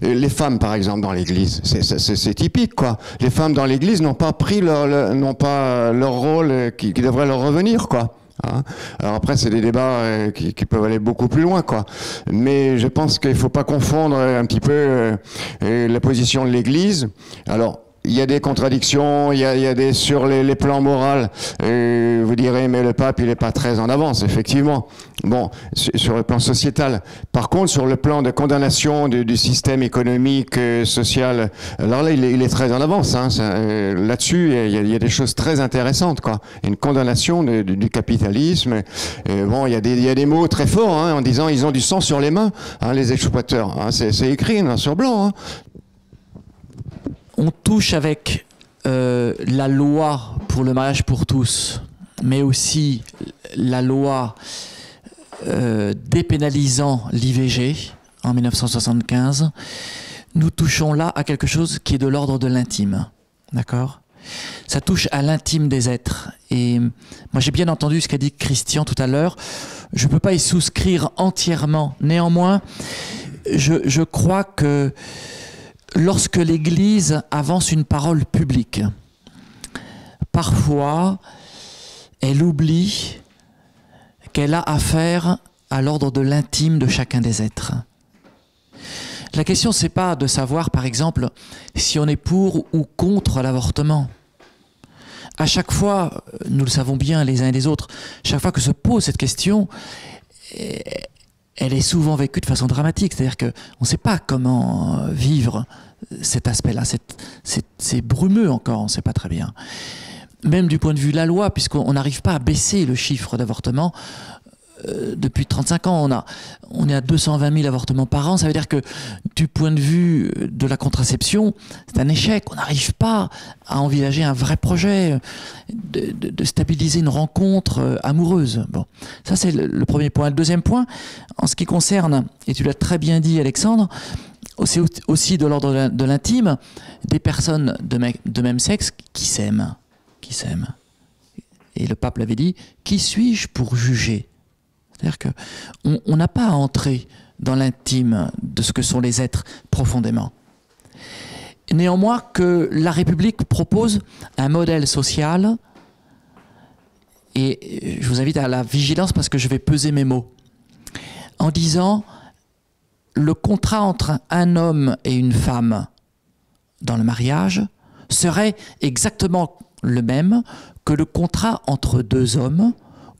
Les femmes, par exemple, dans l'Église, c'est typique, quoi. Les femmes dans l'Église n'ont pas pris n'ont pas leur rôle qui devrait leur revenir, quoi. Alors après, c'est des débats qui peuvent aller beaucoup plus loin, quoi. Mais je pense qu'il ne faut pas confondre un petit peu la position de l'Église. Alors, il y a des contradictions, il y a sur les plans moraux, vous direz, mais le pape, il n'est pas très en avance, effectivement. Bon, sur le plan sociétal. Par contre, sur le plan de condamnation du système économique, social, alors là, il est très en avance. Là-dessus, il y a des choses très intéressantes, quoi. Une condamnation du capitalisme. Bon, il y a des mots très forts, en disant ils ont du sang sur les mains, les exploiteurs. C'est écrit noir sur blanc.
On touche avec la loi pour le mariage pour tous, mais aussi la loi dépénalisant l'IVG en 1975. Nous touchons là à quelque chose qui est de l'ordre de l'intime. D'accord ? Ça touche à l'intime des êtres. Et moi, j'ai bien entendu ce qu'a dit Christian tout à l'heure. Je ne peux pas y souscrire entièrement. Néanmoins, je crois que lorsque l'Église avance une parole publique, parfois, elle oublie qu'elle a affaire à l'ordre de l'intime de chacun des êtres. La question, c'est pas de savoir, par exemple, si on est pour ou contre l'avortement. À chaque fois, nous le savons bien les uns et les autres, chaque fois que se pose cette question, elle est souvent vécue de façon dramatique. C'est-à-dire qu'on ne sait pas comment vivre cet aspect-là. C'est brumeux encore, on ne sait pas très bien. Même du point de vue de la loi, puisqu'on n'arrive pas à baisser le chiffre d'avortement, depuis 35 ans, on est à 220 000 avortements par an. Ça veut dire que du point de vue de la contraception, c'est un échec. On n'arrive pas à envisager un vrai projet de stabiliser une rencontre amoureuse. Bon, ça c'est le premier point. Le deuxième point, en ce qui concerne, et tu l'as très bien dit Alexandre, c'est aussi de l'ordre de l'intime, des personnes de même sexe qui s'aiment. Et le pape l'avait dit, qui suis-je pour juger? C'est-à-dire qu'on n'a pas à entrer dans l'intime de ce que sont les êtres profondément. Néanmoins, que la République propose un modèle social, et je vous invite à la vigilance parce que je vais peser mes mots, en disant le contrat entre un homme et une femme dans le mariage serait exactement le même que le contrat entre deux hommes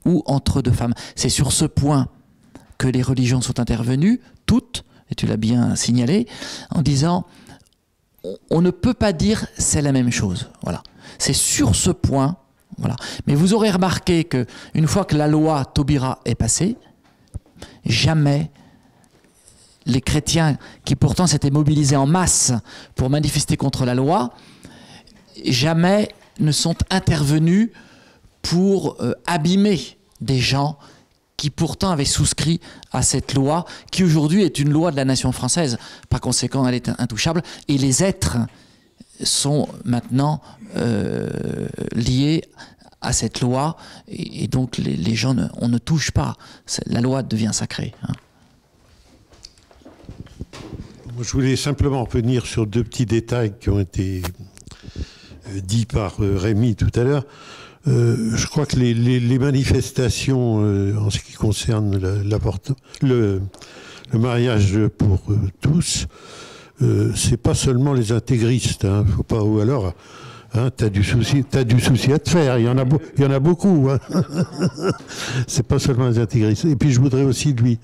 ou entre deux femmes. C'est sur ce point que les religions sont intervenues, toutes, et tu l'as bien signalé, en disant on ne peut pas dire c'est la même chose. Voilà. C'est sur ce point. Voilà. Mais vous aurez remarqué qu'une fois que la loi Taubira est passée, jamais les chrétiens qui pourtant s'étaient mobilisés en masse pour manifester contre la loi, jamais ne sont intervenus pour abîmer des gens qui pourtant avaient souscrit à cette loi, qui aujourd'hui est une loi de la nation française. Par conséquent, elle est intouchable. Et les êtres sont maintenant liés à cette loi. Et donc, les gens, on ne touche pas. La loi devient sacrée. Hein.
Je voulais simplement revenir sur deux petits détails qui ont été dit par Rémi tout à l'heure. Je crois que les manifestations en ce qui concerne le mariage pour tous, c'est pas seulement les intégristes, hein, faut pas, ou alors hein, t'as du souci à te faire, il y en a beaucoup, hein. C'est pas seulement les intégristes. Et puis je voudrais aussi lui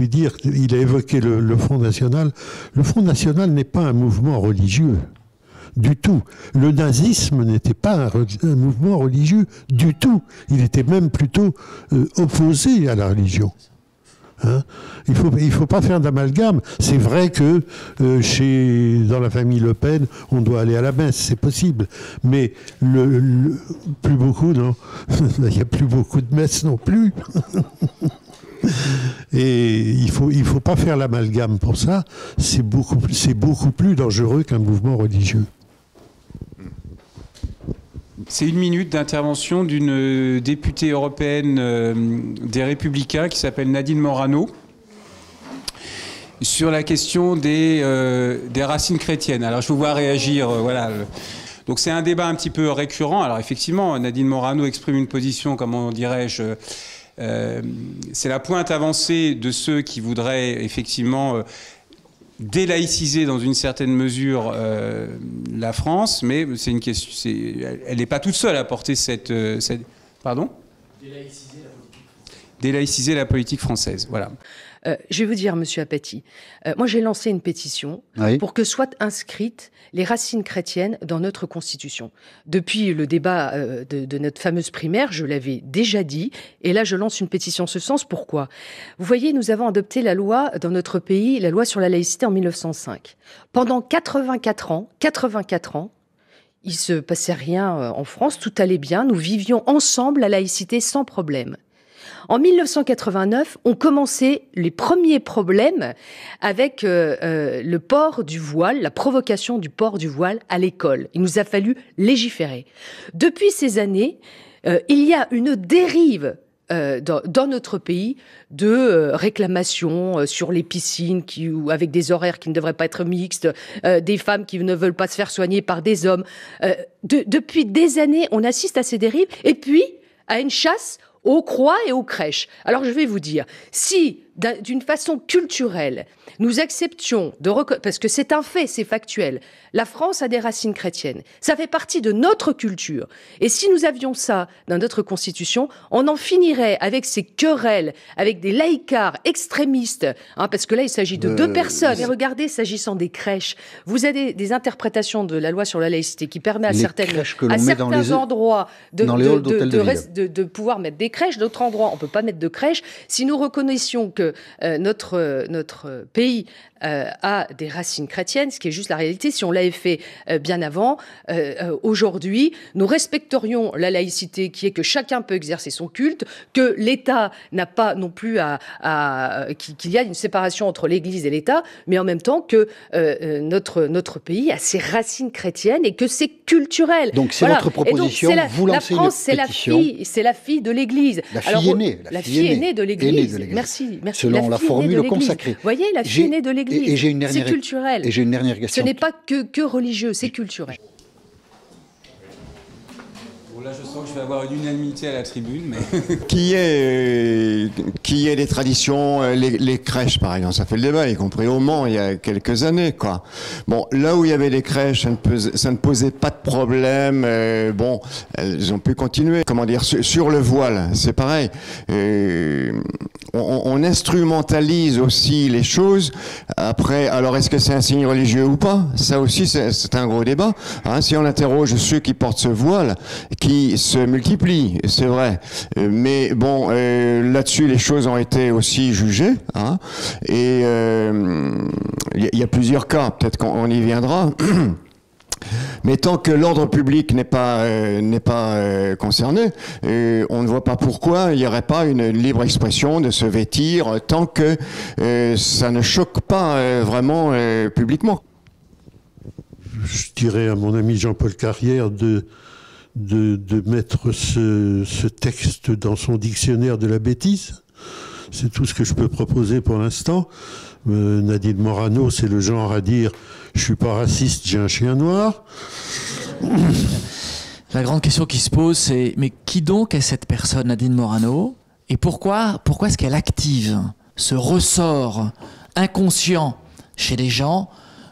dire, il a évoqué le Front National. Le Front National n'est pas un mouvement religieux. Du tout. Le nazisme n'était pas un mouvement religieux du tout. Il était même plutôt opposé à la religion. Hein, il faut pas faire d'amalgame. C'est vrai que dans la famille Le Pen, on doit aller à la messe, c'est possible. Mais plus beaucoup, non. Il n'y a plus beaucoup de messes non plus. Et il faut pas faire l'amalgame pour ça. C'est beaucoup plus dangereux qu'un mouvement religieux.
C'est 1 minute d'intervention d'une députée européenne des Républicains qui s'appelle Nadine Morano sur la question des racines chrétiennes. Alors je vous vois réagir, voilà. Donc c'est un débat un petit peu récurrent. Alors effectivement, Nadine Morano exprime une position, comment dirais-je, c'est la pointe avancée de ceux qui voudraient effectivement délaïciser dans une certaine mesure la France, mais c'est une question, elle n'est pas toute seule à porter cette pardon ? Délaïciser la politique française, voilà.
Je vais vous dire, Monsieur Apathy, moi j'ai lancé une pétition pour que soient inscrites les racines chrétiennes dans notre Constitution. Depuis le débat de notre fameuse primaire, je l'avais déjà dit, et là je lance une pétition en ce sens. Pourquoi ? Vous voyez, nous avons adopté la loi dans notre pays, la loi sur la laïcité en 1905. Pendant 84 ans, il se passait rien en France, tout allait bien, nous vivions ensemble la laïcité sans problème. En 1989, ont commencé les premiers problèmes avec le port du voile, la provocation du port du voile à l'école. Il nous a fallu légiférer. Depuis ces années, il y a une dérive dans notre pays de réclamations sur les piscines avec des horaires qui ne devraient pas être mixtes, des femmes qui ne veulent pas se faire soigner par des hommes. Depuis des années, on assiste à ces dérives et puis à une chasse aux croix et aux crèches. Alors je vais vous dire, si d'une façon culturelle, nous acceptions parce que c'est un fait, c'est factuel, la France a des racines chrétiennes. Ça fait partie de notre culture. Et si nous avions ça dans notre Constitution, on en finirait avec ces querelles, avec des laïcards extrémistes, hein, parce que là, il s'agit de deux personnes. Et regardez, s'agissant des crèches, vous avez des interprétations de la loi sur la laïcité qui permet à certains endroits de pouvoir mettre des crèches, d'autres endroits, on ne peut pas mettre de crèches. Si nous reconnaissions que notre pays a des racines chrétiennes, ce qui est juste la réalité, si on l'avait fait bien avant, aujourd'hui, nous respecterions la laïcité qui est que chacun peut exercer son culte, que l'État n'a pas non plus qu'il y a une séparation entre l'Église et l'État, mais en même temps que notre pays a ses racines chrétiennes et que c'est culturel.
Donc c'est votre proposition, vous lancez une pétition.
C'est la fille de l'Église.
La fille aînée.
La fille aînée de l'Église. Merci.
Selon la formule consacrée.
Vous voyez, la fille aînée de l'Église. C'est culturel.
Et j'ai une dernière question.
Ce n'est pas que religieux, c'est culturel.
Là, je sens que je vais avoir une unanimité à la tribune, mais...
Qui est des traditions, les crèches, par exemple, ça fait le débat, y compris au Mans, il y a quelques années, quoi. Bon, là où il y avait des crèches, ça ne posait pas de problème, bon, elles ont pu continuer. Comment dire, sur le voile, c'est pareil. On instrumentalise aussi les choses. Après, alors est-ce que c'est un signe religieux ou pas? Ça aussi, c'est un gros débat. Hein, si on interroge ceux qui portent ce voile, qui se multiplient, c'est vrai. Mais bon, là-dessus, les choses ont été aussi jugées. Hein, et il y a plusieurs cas, peut-être qu'on y viendra. Mais tant que l'ordre public n'est pas concerné, on ne voit pas pourquoi il n'y aurait pas une libre expression de se vêtir tant que ça ne choque pas vraiment publiquement.
Je dirais à mon ami Jean-Paul Carrière de mettre ce texte dans son dictionnaire de la bêtise. C'est tout ce que je peux proposer pour l'instant. Nadine Morano, c'est le genre à dire « je suis pas raciste, j'ai un chien noir ».
La grande question qui se pose, c'est mais qui donc est cette personne, Nadine Morano, et pourquoi est-ce qu'elle active ce ressort inconscient chez les gens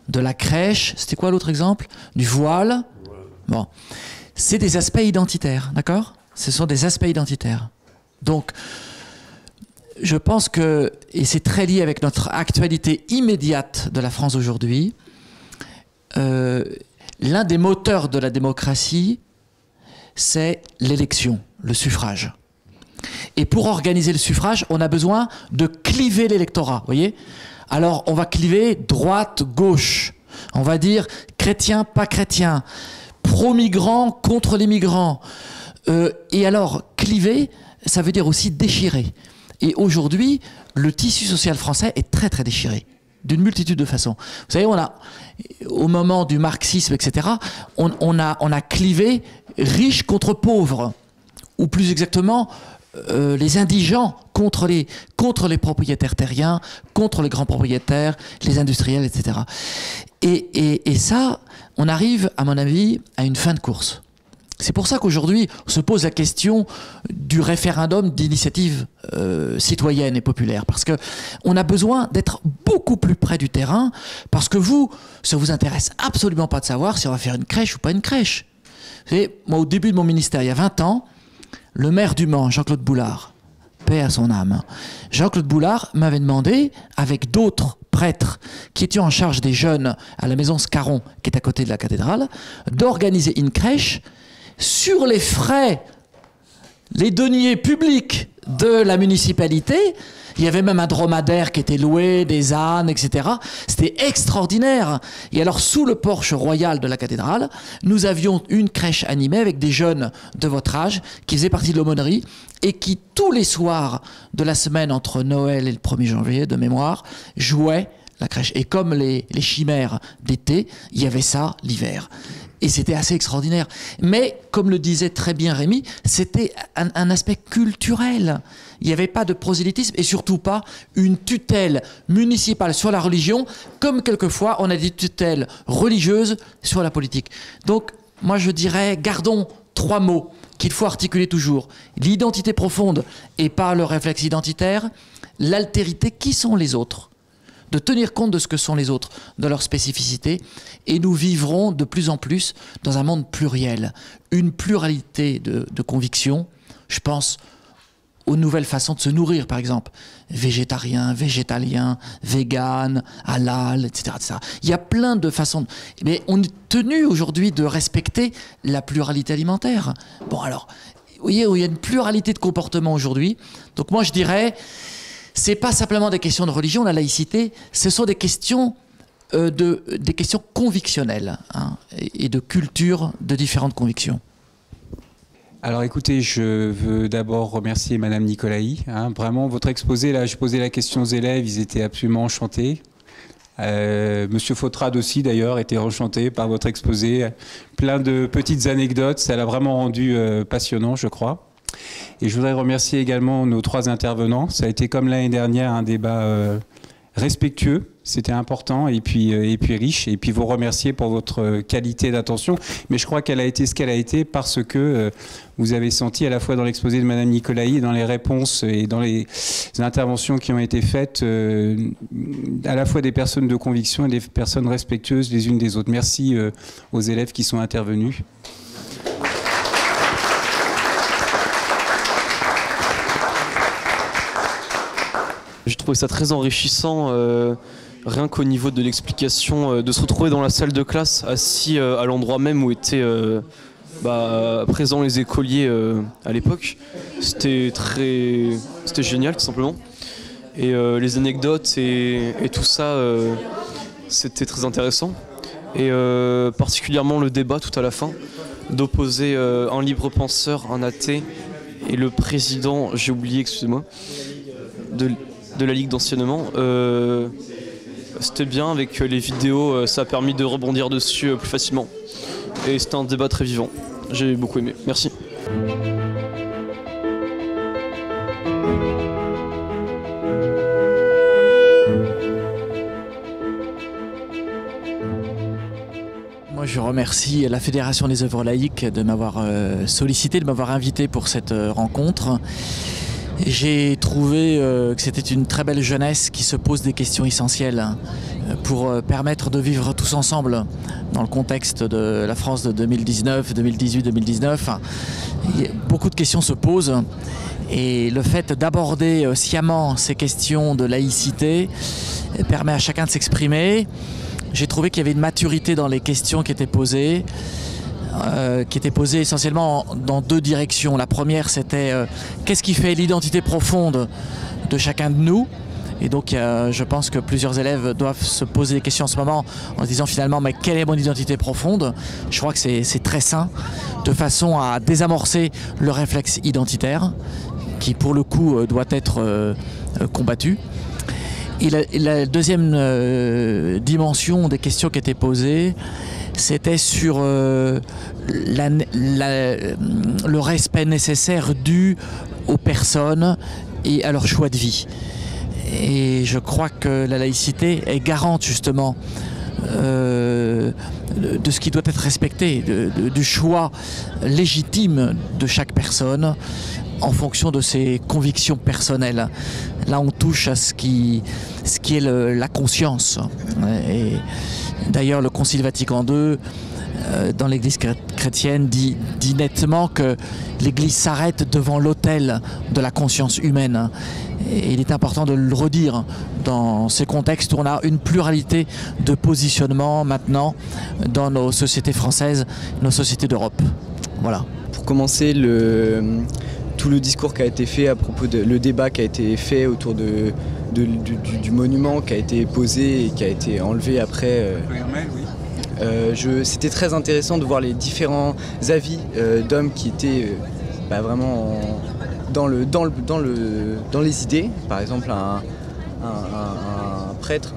de la crèche, c'était quoi l'autre exemple? Du voile. Bon, c'est des aspects identitaires, d'accord? Ce sont des aspects identitaires. Donc, je pense que, et c'est très lié avec notre actualité immédiate de la France aujourd'hui, l'un des moteurs de la démocratie, c'est l'élection, le suffrage. Et pour organiser le suffrage, on a besoin de cliver l'électorat, vous voyez? Alors, on va cliver droite, gauche. On va dire chrétien, pas chrétien. Pro-migrants, contre les migrants. Et alors, cliver, ça veut dire aussi déchirer. Et aujourd'hui, le tissu social français est très très déchiré, d'une multitude de façons. Vous savez, au moment du marxisme, etc., on a clivé riches contre pauvres, ou plus exactement, les indigents contre les propriétaires terriens, contre les grands propriétaires, les industriels, etc. Et ça, on arrive, à mon avis, à une fin de course. C'est pour ça qu'aujourd'hui, on se pose la question du référendum d'initiative citoyenne et populaire. Parce qu'on a besoin d'être beaucoup plus près du terrain, parce que ça vous intéresse absolument pas de savoir si on va faire une crèche ou pas une crèche. Vous savez, moi, au début de mon ministère, il y a 20 ans, le maire du Mans, Jean-Claude Boulard, paix à son âme, Jean-Claude Boulard m'avait demandé, avec d'autres prêtres qui étaient en charge des jeunes à la maison Scarron, qui est à côté de la cathédrale, d'organiser une crèche sur les frais, les deniers publics de la municipalité. Il y avait même un dromadaire qui était loué, des ânes, etc. C'était extraordinaire. Et alors, sous le porche royal de la cathédrale, nous avions une crèche animée avec des jeunes de votre âge qui faisaient partie de l'aumônerie et qui, tous les soirs de la semaine entre Noël et le 1er janvier, de mémoire, jouaient la crèche. Et comme les chimères d'été, il y avait ça l'hiver. Et c'était assez extraordinaire. Mais, comme le disait très bien Rémi, c'était un aspect culturel. Il n'y avait pas de prosélytisme et surtout pas une tutelle municipale sur la religion, comme quelquefois on a des tutelles religieuses sur la politique. Donc, moi je dirais, gardons 3 mots qu'il faut articuler toujours. L'identité profonde et pas le réflexe identitaire, l'altérité, qui sont les autres, de tenir compte de ce que sont les autres, de leurs spécificités, et nous vivrons de plus en plus dans un monde pluriel, une pluralité de convictions. Je pense aux nouvelles façons de se nourrir, par exemple, végétarien, végétalien, vegan, halal, etc., etc. Il y a plein de façons, mais on est tenu aujourd'hui de respecter la pluralité alimentaire. Bon, alors, vous voyez, il y a une pluralité de comportements aujourd'hui. Donc moi, je dirais, c'est pas simplement des questions de religion, la laïcité, ce sont des questions des questions convictionnelles, hein, et de culture de différentes convictions.
Alors écoutez, je veux d'abord remercier Madame Nicolaï. Hein, vraiment, votre exposé, là, je posais la question aux élèves, ils étaient absolument enchantés. Monsieur Fautrade aussi, d'ailleurs, était enchanté par votre exposé. Plein de petites anecdotes, ça l'a vraiment rendu passionnant, je crois. Et je voudrais remercier également nos 3 intervenants. Ça a été, comme l'année dernière, un débat respectueux. C'était important et puis riche. Et puis vous remercier pour votre qualité d'attention. Mais je crois qu'elle a été ce qu'elle a été parce que vous avez senti à la fois dans l'exposé de Madame Nicolaï et dans les réponses et dans les interventions qui ont été faites, à la fois des personnes de conviction et des personnes respectueuses les unes des autres. Merci aux élèves qui sont intervenus.
J'ai trouvé ça très enrichissant, rien qu'au niveau de l'explication, de se retrouver dans la salle de classe, assis à l'endroit même où étaient présents les écoliers à l'époque. C'était génial, tout simplement. Et les anecdotes et tout ça, c'était très intéressant. Et particulièrement le débat tout à la fin, d'opposer un libre penseur, un athée, et le président, j'ai oublié, excusez-moi, de la Ligue d'enseignement. C'était bien avec les vidéos, ça a permis de rebondir dessus plus facilement. Et c'était un débat très vivant. J'ai beaucoup aimé. Merci.
Moi, je remercie la Fédération des œuvres laïques de m'avoir sollicité, de m'avoir invité pour cette rencontre. J'ai trouvé que c'était une très belle jeunesse qui se pose des questions essentielles pour permettre de vivre tous ensemble dans le contexte de la France de 2019, 2018, 2019. Beaucoup de questions se posent et le fait d'aborder sciemment ces questions de laïcité permet à chacun de s'exprimer. J'ai trouvé qu'il y avait une maturité dans les questions qui étaient posées essentiellement dans 2 directions. La première, c'était qu'est-ce qui fait l'identité profonde de chacun de nous? Et donc je pense que plusieurs élèves doivent se poser des questions en ce moment en se disant finalement, mais quelle est mon identité profonde? Je crois que c'est très sain, de façon à désamorcer le réflexe identitaire qui pour le coup doit être combattu. Et la deuxième dimension des questions qui étaient posées, c'était sur le respect nécessaire dû aux personnes et à leur choix de vie. Et je crois que la laïcité est garante justement de ce qui doit être respecté, du choix légitime de chaque personne en fonction de ses convictions personnelles. Là, on touche à ce qui est la conscience. Et d'ailleurs, le Concile Vatican II, dans l'Église chrétienne, dit nettement que l'Église s'arrête devant l'autel de la conscience humaine. Et il est important de le redire dans ces contextes où on a une pluralité de positionnements maintenant dans nos sociétés françaises, nos sociétés d'Europe. Voilà.
Pour commencer, tout le discours qui a été fait à propos le débat qui a été fait autour du monument qui a été posé et qui a été enlevé après. C'était très intéressant de voir les différents avis d'hommes qui étaient vraiment dans les idées. Par exemple, un prêtre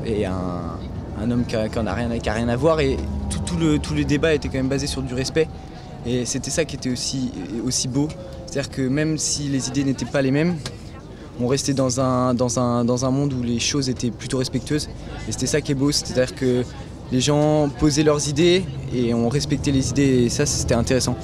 et un homme qui n'a rien à voir. Et tout le débat était quand même basé sur du respect. Et c'était ça qui était aussi beau. C'est-à-dire que même si les idées n'étaient pas les mêmes, on restait dans un monde où les choses étaient plutôt respectueuses. Et c'était ça qui est beau, c'est-à-dire que les gens posaient leurs idées et on respectait les idées et ça c'était intéressant.